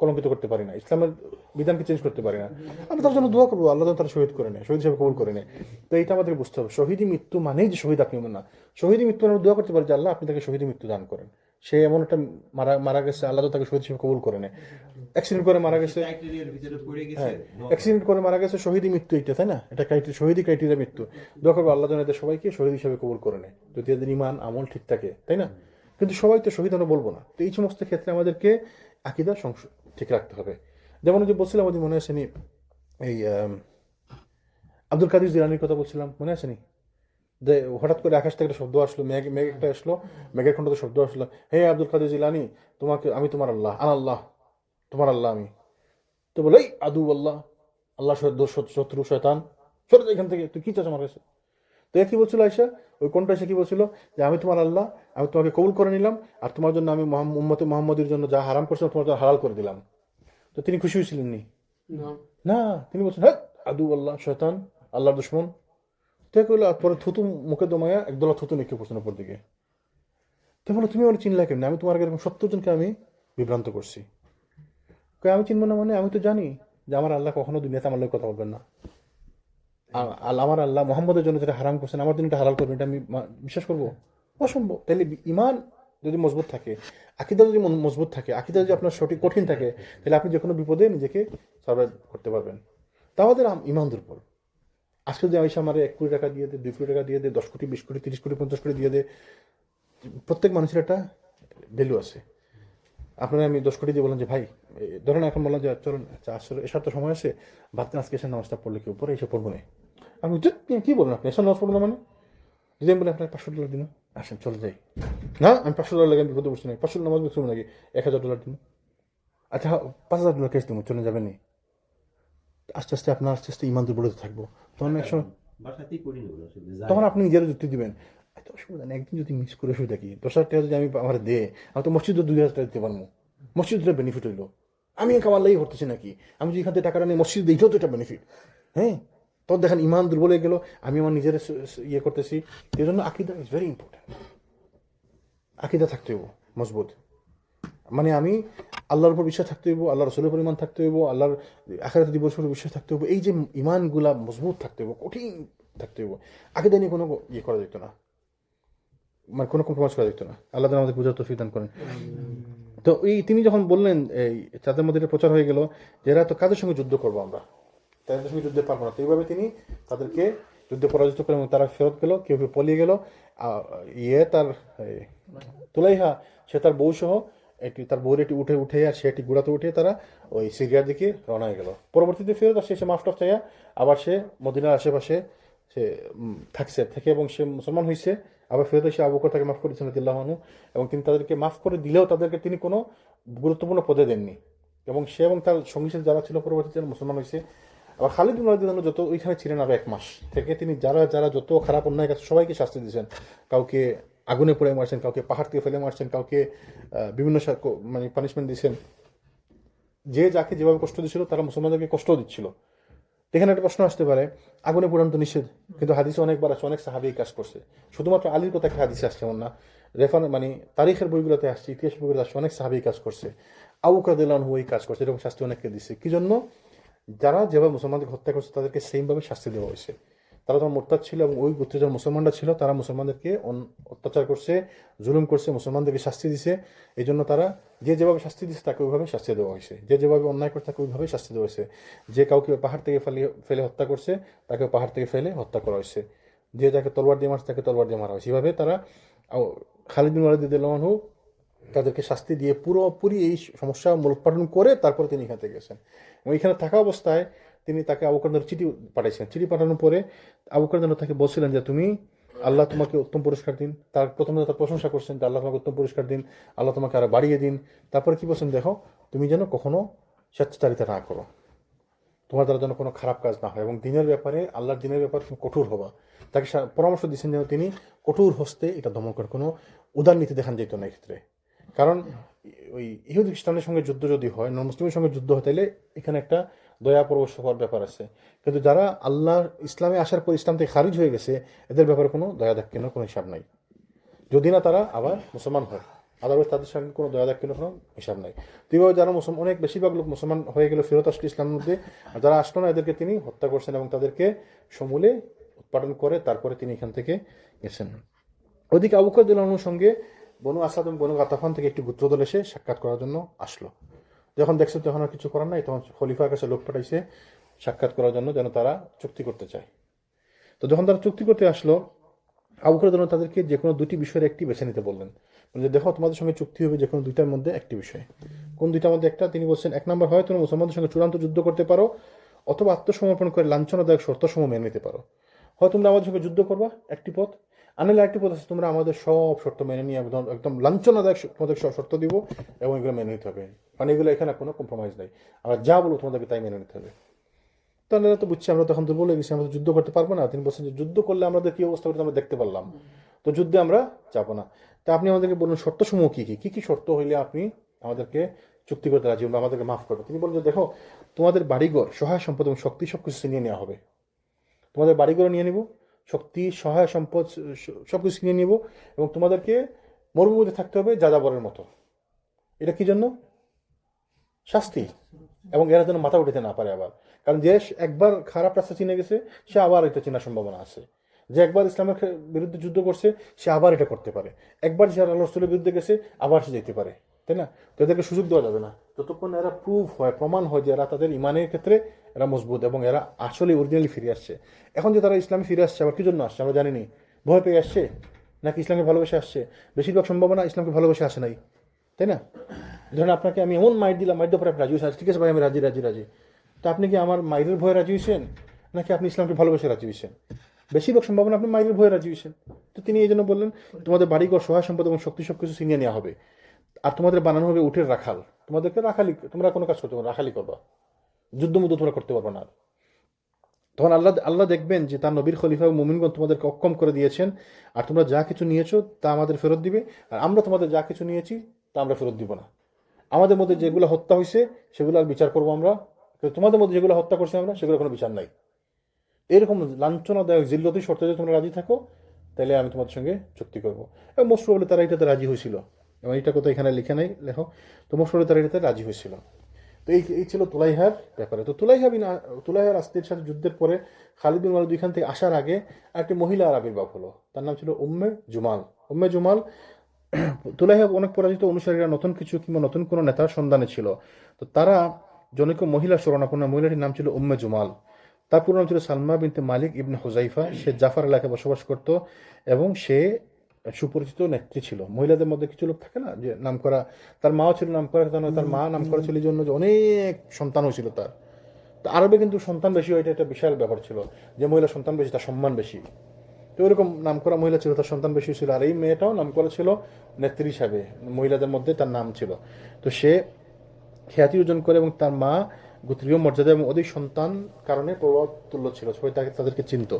কলঙ্কিত করতে পারি না, ইসলামের বিধানকে চেঞ্জ করতে পারি না। আমরা তার জন্য দোয়া করবো, আল্লাহ তারা শহীদ করে নেয়, শহীদ হিসেবে কবুল করে নেয়। তো এইটা আমাদের বুঝতে হবে, শহীদী মৃত্যু মানেই যে শহীদ আপনি না, শহীদী মৃত্যু আমরা দোয়া করতে পারি যে আল্লাহ আপনি তাকে শহীদী মৃত্যু দান করেন, সে এমন একটা মারা গেছে, আল্লাহ তো তাকে শহীদ হিসেবে কবুল করে নেয়। অ্যাক্সিডেন্ট করে মারা গেছে, হ্যাঁ অ্যাক্সিডেন্ট করে মারা গেছে, শহীদী মৃত্যু এটা, তাই না, এটা শহীদী ক্রাইটেরিয়া মৃত্যু। দোয়া করবো আল্লাহ যেন এদের সবাইকে শহীদ হিসেবে কবুল করে নেয়, যদি এদের ইমান আমল ঠিক থাকে, তাই না। কিন্তু সবাই তো শহীদ আমরা বলবো না। তো এই সমস্ত ক্ষেত্রে আমাদেরকে আকীদা ঠিক রাখতে হবে। যেমন যে বলছিলাম আমাদের মনে আসেনি, এই আব্দুল কাদের জিলানির কথা বলছিলাম, মনে আসেনি, যে হঠাৎ করে আকাশ থেকে একটা শব্দ আসলো, মেঘ একটা আসলো, মেঘের খণ্ডতে শব্দ আসলো, হে আব্দুল কাদের জিলানি, তোমাকে আমি তোমার আল্লাহ, আল্লাহ তোমার আল্লাহ আমি। তো বলে এই আদু আল্লাহ, আল্লাহ শত্রু শয়তান, সরে যা এখান থেকে, তুই কি চাস আমার কাছে। তো কি বলছিল আয়েশা, ওই কোনটা এসে কি বলছিল, যে আমি তোমার আল্লাহ, আমি তোমাকে কবুল করে নিলাম, আর তোমার জন্য আমি উম্মতে মুহাম্মদের জন্য যা হারাম করছিলাম তোমার জন্য হালাল করে দিলাম। তো তিনি খুশি হয়েছিলেন নি? না, তিনি বলছেন হ্যাঁ আদু আল্লাহ শয়তান, আল্লাহর দুশমন। তো কইলো, পরে থুতু মুখে দমায়া একদলা থুতু নিক্ষেপ করছেন উপর দিকে। তো বলো তুমি আমার চিনলা কেমনি, আমি তোমার এরকম 70 জনকে আমি বিভ্রান্ত করছি। আমি চিনবো না মানে, আমি তো জানি যে আমার আল্লাহ কখনো দুনিয়াতে আমার লোক কথা বলবেন না, আমার আল্লাহ মোহাম্মদের জন্য যেটা হারাম করছেন আমার জন্য এটা হালাল করবেন, এটা আমি বিশ্বাস করবো? অসম্ভব। তাহলে ইমান যদি মজবুত থাকে, আকীদা যদি মজবুত থাকে, আকীদা যদি আপনার সঠিক কঠিন থাকে, তাহলে আপনি যে কোনো বিপদে নিজেকে সার্ভাইভ করতে পারবেন। তা আমাদের ইমান দুর্বল। আজকে যদি আইসা আমার 1 কোটি টাকা দিয়ে দেয়, 2 কোটি টাকা দিয়ে দেয়, 10 কোটি 20 কোটি 30 কোটি 50 কোটি দিয়ে দেয়, প্রত্যেক মানুষের একটা ভ্যালু আছে। আপনারা আমি 10 কোটি দিয়ে বললাম যে ভাই ধরেন, এখন বললাম যে চলুন আসলে এসার তো সময় আছে, ভাবতেন আজকে এসে নামাজটা পড়লে কেউ পরে এসে পড়বো না। আমি কি বলেন আপনি এসে নামাজ পড়বো না মানে, যদি আমি বলি আপনার $500 দিন, আসেন চলে যাই, না আমি $500 লাগে আমি বিপদে বসছি নাকি, $500 নামাজ শুরু নাকি, $1,000 দিন, আচ্ছা $5,000 ক্যাশ দেবো, চলে যাবেন নি। আস্তে আস্তে আপনার আস্তে আস্তে ইমান দুর্বলতা থাকবো, তখন একসময় বাসাতেই করি না আসলে যাই। তখন আপনি নিজেরও যুক্তি দিবেন, এত অসুবিধা নেই, একদিন যদি মিস করে অসুবিধা কি, 10,000 টাকা যদি আমি আমার দে, আমি তো মসজিদে 2,000 টাকা দিতে পারবো, মসজিদের বেনিফিট হইলো, আমি কামার লাগি করতেছি নাকি, আমি যদি এখান থেকে টাকাটা নিয়ে মসজিদ দিই, এটাও তো একটা বেনিফিট। হ্যাঁ, তখন দেখেন ইমান দুর্বল হয়ে গেল, আমি আমার নিজের ইয়ে করতেছি। এই জন্য আকিদা ইজ ভেরি ইম্পর্টেন্ট, আকিদা থাকতে হইব মজবুত, মানে আমি আল্লাহর উপর বিশ্বাস থাকতে হইব, আল্লাহ রসুলের পরিমাণ থাকতে হইব, আল্লাহর আখিরাত দিবসের উপর বিশ্বাস থাকতে হইব, এই যে ইমানগুলা মজবুত থাকতে হইব, কঠিন থাকতে হইব, আকিদা নিয়ে কোনো ইয়ে করা যেত না, মানে কোনো কম্প্রোমাইজ করা যেত না। আল্লাহ তাআলা আমাদের বুঝার তৌফিক দান করেন। তো এই তিনি যখন বললেন এই তাদের মধ্যে এটা প্রচার হয়ে গেল যে এরা তো কাদের সঙ্গে যুদ্ধ করবো আমরা, তাদের সঙ্গে যুদ্ধে পারবো না, তো এইভাবে তিনি তাদেরকে যুদ্ধে পরাজিত করেন এবং তারা ফেরত গেল, কেউ কেউ পলিয়ে গেল। তার তুলাইহা, সে তার বউ সহ একটি তার বউর একটি উঠে আর সে একটি ঘোড়াতে উঠে তারা ওই সিরিয়ার দিকে রওনা হয়ে গেল। পরবর্তীতে ফেরত আসে, সে মাফ টাফ চাইয়া আবার সে মদিনার আশেপাশে সে থেকে এবং সে মুসলমান হয়েছে। আবার ফেরত এসে আবু বকর তাকে মাফ করেছেন রাদিয়াল্লাহু আনহু, এবং তিনি তাদেরকে মাফ করে দিলেও তাদেরকে তিনি কোনো গুরুত্বপূর্ণ পদে দেননি, এবং সে এবং তার সঙ্গী সাথে যারা ছিল পরবর্তীতে মুসলমান হয়েছে। আবার খালিদ বিন ওয়ালিদ রাদিয়াল্লাহু আনহু যত ওইখানে ছিলেন আরো 1 মাস থেকে তিনি যারা যারা যত খারাপ অন্যায় কাছে সবাইকে শাস্তি দিয়েছেন, কাউকে আগুনে পড়ে মারছেন, কাউকে পাহাড় থেকে ফেলে মারছেন, কাউকে বিভিন্ন মানে পানিশমেন্ট দিয়েছেন, যে যাকে যেভাবে কষ্ট দিচ্ছিল তারা মুসলমানদেরকে কষ্টও দিচ্ছিল। এখানে একটা প্রশ্ন আসতে পারে, আগুনে পোড়ানো তো নিষেধ, কিন্তু হাদিসে অনেকবার আছে, অনেক সাহাবী কাজ করছে, শুধুমাত্র আলীর কথা একটা হাদিসে আসছে এমন না, মানে তারিখের বইগুলোতে আসছে, ইতিহাস বইগুলোতে আসছে, অনেক সাহাবী কাজ করছে, আবু বকর রাদিয়াল্লাহু আনহু এই কাজ করছে, এরকম শাস্তি অনেককে দিচ্ছে। কি জন্য? যারা যেভাবে মুসলমানদের হত্যা করছে তাদেরকে সেমভাবে শাস্তি দেওয়া হয়েছে। তারা যখন মোরতাদ ছিল এবং ওই গোত্রের যারা মুসলমানরা ছিল তারা মুসলমানদেরকে অত্যাচার করছে, জুলুম করছে, মুসলমানদেরকে শাস্তি দিছে। এই জন্য তারা যে যেভাবে শাস্তি দিচ্ছে তাকে ওইভাবে শাস্তি দেওয়া হয়েছে, যে যেভাবে অন্যায় করছে তাকে ওইভাবে শাস্তি দেওয়া হয়েছে। যে কাউকে পাহাড় থেকে ফেলে হত্যা করছে তাকে পাহাড় থেকে ফেলে হত্যা করা হয়েছে, যে যাকে তলোয়ার দিয়ে মারছে তাকে তলোয়ার দিয়ে মারা হয়েছে। এভাবে তারা খালিদ বিন ওয়ালিদ রাদিয়াল্লাহু আনহু তাদেরকে শাস্তি দিয়ে পুরোপুরি এই সমস্যা মূলোৎপাটন করে তারপরে তিনি এখান থেকে গেছেন। এবং এখানে থাকা অবস্থায় তিনি তাকে আবু বকর চিঠি পাঠাইছেন। চিঠি পাঠানোর পরে আবু বকর তাকে বলছিলেন যে তুমি, আল্লাহ তোমাকে উত্তম পুরস্কার দিন। তার প্রথমে তার প্রশংসা করছেন যে আল্লাহ তোমাকে উত্তম পুরস্কার দিন, আল্লাহ তোমাকে আরো বাড়িয়ে দিন। তারপরে কি বলছেন, দেখো তুমি যেন কখনো স্বেচ্ছাচারিতা না করো, তোমার দ্বারা যেন কোনো খারাপ কাজ না হয়, এবং দিনের ব্যাপারে, আল্লাহর দিনের ব্যাপারে তুমি কঠোর হবা। তাকে পরামর্শ দিচ্ছেন যেন তিনি কঠোর হস্তে এটা দমন করেন, কোনো উদার নীতি দেখান যেত না এক্ষেত্রে। কারণ ওই ইহুদি খ্রিস্টানের সঙ্গে যুদ্ধ যদি হয়, নন মুসলিমের সঙ্গে যুদ্ধ হয়, তাহলে এখানে একটা দয়া পরবশ হওয়ার ব্যাপার আছে। কিন্তু যারা আল্লাহ ইসলামে আসার পর ইসলাম থেকে খারিজ হয়ে গেছে, এদের ব্যাপারে কোনো দয়া দাক্ষিণ্যের কোনো হিসাব নাই, যদি না তারা আবার মুসলমান হয়। আদারওয়াইজ তাদের সঙ্গে কোনো দয়া দাক্ষিণ্যের কোনো হিসাব নাই। তো এইভাবে যারা অনেক বেশিরভাগ লোক মুসলমান হয়ে গেল, ফেরত আসলো ইসলামের মধ্যে, আর যারা আসলো না এদেরকে তিনি হত্যা করছেন এবং তাদেরকে সমূলে উৎপাদন করে তারপরে তিনি এখান থেকে গেছেন। ওইদিকে আবু বকর রাদিয়াল্লাহু আনহুর সঙ্গে বনু আসাদ এবং বনু গাতাফান থেকে একটি গোত্রদল এসে সাক্ষাৎ করার জন্য আসলো। যখন দেখছে তখন আর কিছু করার নাই, তখন খলিফার কাছে লোক পাঠাইছে সাক্ষাৎ করার জন্য, যেন তারা চুক্তি করতে চায়। তো যখন তারা চুক্তি করতে আসলো, আবু বকর রাদিয়াল্লাহু আনহু তাদেরকে যে কোনো 2টি বিষয়ের একটি বেছে নিতে বললেন, যে দেখো তোমাদের সঙ্গে চুক্তি হবে যে কোনো 2টার মধ্যে একটি বিষয়। কোন 2টার মধ্যে একটা? তিনি বলছেন, 1 নম্বর হয় তোমরা মুসলমানদের সঙ্গে চূড়ান্ত যুদ্ধ করতে পারো, অথবা আত্মসমর্পণ করে লাঞ্ছনাদায়ক শর্তসমূহ মেনে নিতে পারো। হয় তোমরা আমাদের সঙ্গে যুদ্ধ করবা, একটি পথ, আনলে একটি পথ আছে তোমরা আমাদের সব শর্ত মেনে নিয়ে একদম লাঞ্ছনাদায়ক তোমাদের শর্ত দিব এবং এগুলো মেনে নিতে হবে, মানে এগুলো এখানে কোনো কম্প্রোমাইজ নাই, আমরা যা বলবো তোমাদেরকে তাই মেনে নিতে হবে। তাহলে তো বুঝছি আমরা তখন দুর্বল হয়ে গেছি, আমরা যুদ্ধ করতে পারবো না। তিনি বলছেন যে যুদ্ধ করলে আমাদের কি অবস্থা করতে আমরা দেখতে পারলাম, তো যুদ্ধে আমরা যাবো না। তা আপনি আমাদেরকে বলুন শর্তসমূহ কি কি, কি কি শর্ত হইলে আপনি আমাদেরকে চুক্তি করতে রাজি হবেন, আমাদেরকে মাফ করবে। তিনি বললেন যে দেখো, তোমাদের বাড়িঘর, সহায় সম্পদ এবং শক্তি সবকিছু নিয়ে নেওয়া হবে। তোমাদের বাড়িঘর নিয়ে নিব, শক্তি, সহায় সম্পদ সবকিছু নিয়ে নিব, এবং তোমাদেরকে মরুভূমিতে থাকতে হবে যাযাবরের মতো। এটা কি জন্য? শাস্তি, এবং এরা যেন মাথা উঠাতে না পারে আবার। কারণ যে একবার খারাপ রাস্তা চিনে গেছে সে আবার এটা চেনার সম্ভাবনা আছে। যে একবার ইসলামের বিরুদ্ধে যুদ্ধ করছে সে আবার এটা করতে পারে। একবার যে আল্লাহ রাসূলের বিরুদ্ধে গেছে আবার সে যেতে পারে, তাই না? তো এদেরকে সুযোগ দেওয়া যাবে না। যতক্ষণ এরা প্রুফ হয়, প্রমাণ হয় যে এরা তাদের ইমানের ক্ষেত্রে এরা মজবুত এবং এরা আসলে অরিজিনালি ফিরে আসছে। এখন যে তারা ইসলামে ফিরে আসছে, আবার কি জন্য আসছে আমরা জানিনি। ভয় পেয়ে আসছে নাকি ইসলামকে ভালোবেসে আসছে? বেশিরভাগ সম্ভাবনা ইসলামকে ভালোবেসে আসে নাই, তাই না? ধরেন আপনাকে আমি এমন মাইর দিলাম, মাইর দেওয়ার পরে আপনি রাজি হয়েছেন, ঠিক আছে ভাই আমি রাজি রাজি রাজি, তো আপনি কি আমার মাইরের ভয়ে রাজি হয়েছেন নাকি আপনি ইসলামকে ভালোবেসে রাজি হয়েছেন? বেশিরভাগ সম্ভাবনা আপনি মায়ের ভয়ে রাজি হয়েছেন। তো তিনি এই জন্য বললেন তোমাদের বাড়িঘর সহায় সম্পদ এবং শক্তি সব কিছু ছিনিয়ে নেওয়া হবে, আর তোমাদের বানানো হবে উটের রাখাল, তোমাদেরকে রাখালি, তোমরা কোনো কাজ করতে পারো, রাখালি করবা, যুদ্ধ মুদ্ধ তোমরা করতে পারবে না। তখন আল্লাহ দেখবেন যে তার নবীর খলিফা ও মুমিনগণ তোমাদেরকে অক্ষম করে দিয়েছেন, আর তোমরা যা কিছু নিয়েছো তা আমাদের ফেরত দিবে, আর আমরা তোমাদের যা কিছু নিয়েছি তা আমরা ফেরত দিব না। আমাদের মধ্যে যেগুলো হত্যা হয়েছে সেগুলো আর বিচার করবো আমরা, কিন্তু তোমাদের মধ্যে যেগুলো হত্যা করছি আমরা সেগুলো কোনো বিচার নাই। এরকম লাঞ্ছনাদায়ক জিল্লতি শর্তে যদি তোমরা রাজি থাকো তাহলে আমি তোমাদের সঙ্গে চুক্তি করবো। এবং মোস্ট প্রবলি তারা এটাতে রাজি হয়েছিল, এবং এইটা কথা এখানে লিখে নাই লেখো, তো মোস্ট প্রবলি তারা এটাতে রাজি হয়েছিল। তো এই ছিল তুলাইহার ব্যাপারে। তো তুলাইহার আস্তির সাথে যুদ্ধের পরে খালিদ বিন ওয়ালিদ এখান থেকে আসার আগে একটি মহিলার আবির্ভাব হলো, তার নাম ছিল উম্মে জুমাল। উম্মে জুমাল তুলাইহা অনেক পরাজিত অনুসারীরা নতুন কিছু কিংবা নতুন কোনো নেতার সন্ধানে ছিল, তো তারা জনৈক মহিলা শরণাপন্ন, মহিলাটির নাম ছিল উম্মে জুমাল। তার পুরো নাম ছিল সালমা বিনতে মালিক ইবনে হুজাইফা। সে জাফর এলাকায় বসবাস করত এবং সে সুপরিচিত নেত্রী ছিল। মহিলাদের মধ্যে কিছু লোক থাকে না যে নাম করা, তার মাও ছিল নাম করা, তার মা নাম করা ছিল এই জন্য যে অনেক সন্তান হয়েছিল তার। তো আরবে কিন্তু সন্তান বেশি হয়, এটা একটা বিশাল ব্যাপার ছিল, যে মহিলা সন্তান বেশি তার সম্মান বেশি। তো ওইরকম নাম করা মহিলা ছিল, তার সন্তান বেশি ছিল, আর এই মেয়েটাও নাম করা ছিল নেত্রী হিসাবে, মহিলাদের মধ্যে তার নাম ছিল। তো সে খ্যাতি অর্জন করে এবং তার মা গোত্রীয় মর্যাদা এবং অধিক সন্তান কারণে প্রভাব তুল্য ছিল, সবাই তাদেরকে চিনত।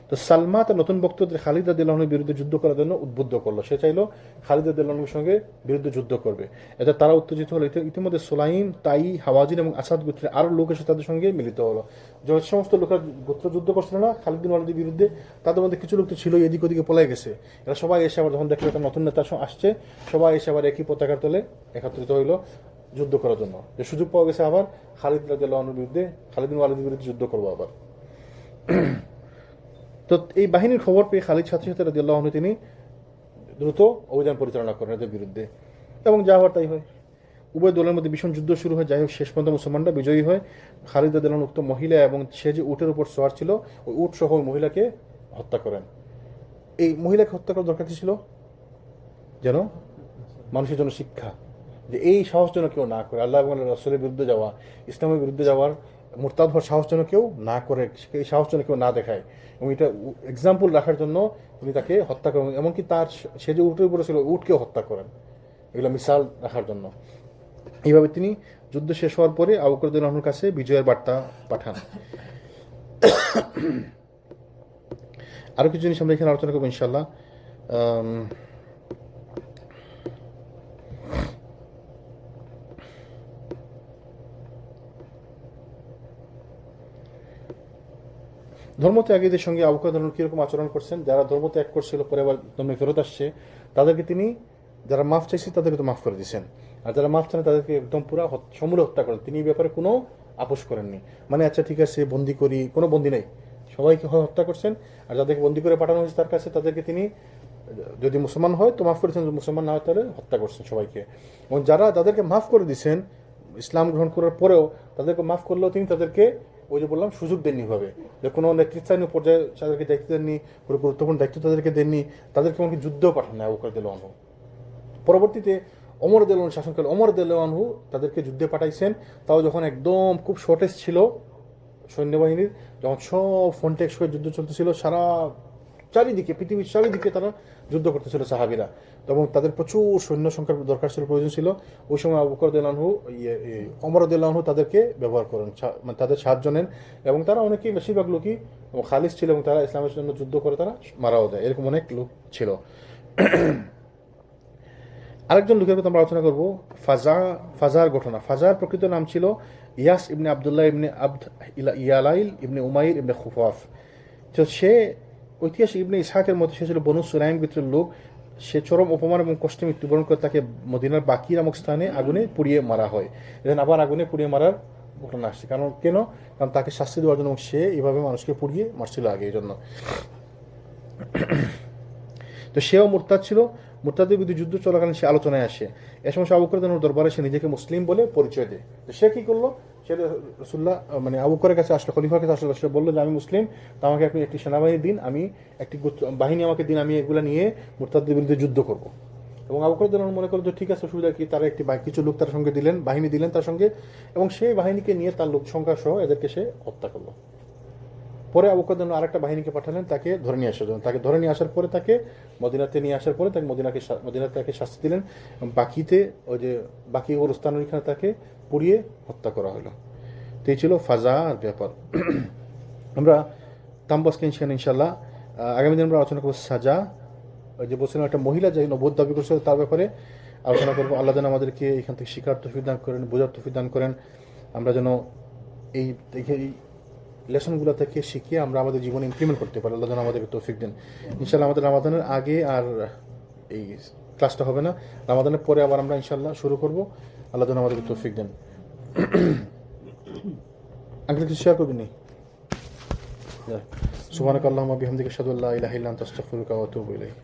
তো সালমা তার নতুন বক্তব্যে খালিদ রাদিয়াল্লাহুর বিরুদ্ধে যুদ্ধ করার জন্য উদ্বুদ্ধ করলো। সে চাইলো খালিদ রাদিয়াল্লাহুর সঙ্গে বিরুদ্ধে যুদ্ধ করবে। এতে তারা উত্তেজিত হলো। ইতিমধ্যে সুলাইম, তাই, হাওয়াজিন এবং আসাদ গোত্রের আরও লোক এসে তাদের সঙ্গে মিলিত হলো। যে সমস্ত লোকরা গোত্র যুদ্ধ করছিল না খালিদ বিন ওয়ালিদের বিরুদ্ধে, তাদের মধ্যে কিছু লোক তো ছিল এদিক ওদিকে পলাই গেছে। এরা সবাই এসে আবার যখন দেখলো একটা নতুন নেতা আসছে, সবাই এসে আবার একই পতাকার তলে একত্রিত হইলো যুদ্ধ করার জন্য। যে সুযোগ পাওয়া গেছে আবার খালিদ রাদিয়াল্লাহুর বিরুদ্ধে, খালিদ বিন ওয়ালিদের বিরুদ্ধে যুদ্ধ করবো আবার। তো এই বাহিনীর খবর পেয়ে খালিদ সাথে সাথে রাদিয়াল্লাহু আনহু তিনি দ্রুত অভিযান পরিচালনা করেন এদের বিরুদ্ধে, এবং যা হওয়ার তাই হয়। উভয় দলের মধ্যে ভীষণ যুদ্ধ শুরু হয়। যাই হোক শেষ পর্যন্ত মুসলমানরা বিজয়ী হয়। খালিদ রাদিয়াল্লাহু আনহু উক্ত মহিলা এবং সে যে উটের উপর সওয়ার ছিল ওই উট সহ ওই মহিলাকে হত্যা করেন। এই মহিলাকে হত্যা করার দরকার ছিল যেন মানুষের জন্য শিক্ষা, যে এই সাহস যেন কেউ না করে, আল্লাহ এবং রাসূলের বিরুদ্ধে যাওয়া, ইসলামের বিরুদ্ধে যাওয়ার মুরতাদ হওয়ার সাহস যেন কেউ না করে, এই সাহস যেন কেউ না দেখায়, এবং এটা এক্সাম্পল রাখার জন্য তিনি তাকে হত্যা করেন। এমনকি তার সে যে উটের উপরে ছিল উটকেও হত্যা করেন, এগুলো মিসাল রাখার জন্য। এইভাবে তিনি যুদ্ধ শেষ হওয়ার পরে আবু বকর রাদিয়াল্লাহু আনহুর কাছে বিজয়ের বার্তা পাঠান। আরও কিছু জিনিস আমরা এখানে আলোচনা করবো ইনশাল্লাহ। ধর্মত্যাগীদের সঙ্গে আবু বকর রাদিয়াল্লাহু আনহু কিরকম আচরণ করছেন, যারা ধর্মত্যাগ করছিল পরে আবার ধর্মে ফেরত আসছে তাদেরকে তিনি, যারা মাফ চাইছে তাদেরকে তো মাফ করে দিয়েছেন, আর যারা মাফ চান তাদেরকে একদম পুরো সমূলে হত্যা করেন। তিনি এই ব্যাপারে কোনো আপোষ করেননি, মানে আচ্ছা ঠিক আছে বন্দি করি, কোনো বন্দি নেই, সবাইকে হত্যা করছেন। আর যাদেরকে বন্দি করে পাঠানো হয়েছে তার কাছে, তাদেরকে তিনি যদি মুসলমান হয় তো মাফ করেছেন, যদি মুসলমান না হয় তাহলে হত্যা করছেন সবাইকে। এবং যাদেরকে মাফ করে দিয়েছেন ইসলাম গ্রহণ করার পরেও, তাদেরকে মাফ করলেও তিনি তাদেরকে ওই যে বললাম সুযোগ দেননি ভাবে, যে কোনো নেতৃত্বাধীন পর্যায়ে তাদেরকে দায়িত্ব দেননি, কোনো গুরুত্বপূর্ণ দায়িত্ব তাদেরকে দেননি, তাদেরকে এমনকি যুদ্ধও পাঠান না আবু বকর রাদিয়াল্লাহু আনহু। পরবর্তীতে ওমর রাদিয়াল্লাহু আনহু শাসনকালে ওমর রাদিয়াল্লাহু আনহু তাদেরকে যুদ্ধে পাঠাইছেন, তাও যখন একদম খুব শর্টেজ ছিল সৈন্যবাহিনীর, যখন সব ফন্টেক্স হয়ে যুদ্ধ চলতেছিল, সারা চারিদিকে পৃথিবীর চারিদিকে তারা যুদ্ধ করতেছিল সাহাবীরা, এবং তাদের প্রচুর সৈন্য সংখ্যার দরকার ছিল, প্রয়োজন ছিল। ওই সময় আবু বকর রাদিয়াল্লাহু আনহু ওমর রাদিয়াল্লাহু আনহু তাদেরকে ব্যবহার করেন, মানে তাদের সাহায্য নেন, এবং তারা অনেকেই বেশিরভাগ লোকই খালিস ছিল এবং তারা ইসলামের জন্য যুদ্ধ করে তারা মারাও দেয়, এরকম অনেক লোক ছিল। আরেকজন লোকের কথা আমরা আলোচনা করবো, ফাজার ঘটনা। ফাজার প্রকৃত নাম ছিল ইয়াস ইবনে আবদুল্লাহ ইবনে আবদ ইয়ালাইল ইবনে উমাইর ইবনে খুফাফ। তো সে ঐতিহাসিক ইবনে ইসহাকের মতে সে ছিল বনু সুলাইম গোত্রের লোক। সে চরম অপমান এবং কষ্টে মৃত্যুবরণ করে তাকে মদিনার বাকি নামক স্থানে আগুনে পুড়িয়ে মারা হয়। এখন আবার আগুনে পুড়িয়ে মারার ঘটনা আসছে, কারণ তাকে শাস্তি দেওয়ার জন্য, সে এইভাবে মানুষকে পুড়িয়ে মারছিল আগে, এই জন্য। তো সেও মুরতাদ ছিল। মুরতাদের বিরুদ্ধে যুদ্ধ চলাকালীন সে আলোচনায় আসে। এ সময় আবু বকর রাদিয়াল্লাহু আনহুর দরবারে সে নিজেকে মুসলিম বলে পরিচয় দেয়। তো সে কি করলো, সে রাসূলুল্লাহ মানে আবু বকরের কাছে আসলো, খলিফার কাছে আসলো, সে বললো যে আমি মুসলিম, তো আমাকে আপনি একটি সেনাবাহিনী দিন, আমি একটি বাহিনী আমাকে দিন, আমি এগুলো নিয়ে মুরতাদের বিরুদ্ধে যুদ্ধ করব। এবং আবু বকর রাদিয়াল্লাহু আনহু মনে করলো যে ঠিক আছে, অসুবিধা কি, তারা একটি কিছু লোক তার সঙ্গে দিলেন, বাহিনী দিলেন তার সঙ্গে, এবং সেই বাহিনীকে নিয়ে তার লোক সংখ্যা সহ এদেরকে সে হত্যা করলো। পরে আবু বকর রাদিয়াল্লাহু আনহু আরেকটা বাহিনীকে পাঠালেন তাকে ধরে নিয়ে আসার জন্য। তাকে ধরে নিয়ে আসার পরে তাকে মদিনাতে নিয়ে আসার পরে তাকে মদিনাতে তাকে শাস্তি দিলেন। বাকিতে ওই যে বাকি গোরস্থানের এখানে তাকে পুড়িয়ে হত্যা করা হলো। তো এই ছিল ফাজা আর ব্যাপার। আমরা তাম্বাসকে ইনশাল্লাহ আগামী দিন আমরা আলোচনা করবো সাজা। ওই যে বলছিলাম একটা মহিলা যে নবুয়ত দাবি করছিল তার ব্যাপারে আলোচনা করবো। আল্লাহ যেন আমাদেরকে এখান থেকে শিকার তৌফিক দান করেন, বোঝার তৌফিক দান করেন। আমরা যেন এই লেসনগুলো থেকে শিখিয়ে আমরা আমাদের জীবনে ইমপ্লিমেন্ট করতে পারি। আল্লাহ যেন আমাদেরকে তৌফিক দেন। ইনশাল্লাহ আমাদের রামাদানের আগে আর এই ক্লাসটা হবে না, রামাদানের পরে আবার আমরা ইনশাল্লাহ শুরু করব। আল্লাহ যেন আমাদেরকে তৌফিক দেন। আঙ্কেল কিছু শেয়ার করবেন নি? সুবহানাকাল্লাহুম্মা বিহামদিকা আশহাদু আল্লা ইলাহা ইল্লা আনতা আস্তাগফিরুকা ওয়া আতুবু ইলাইক।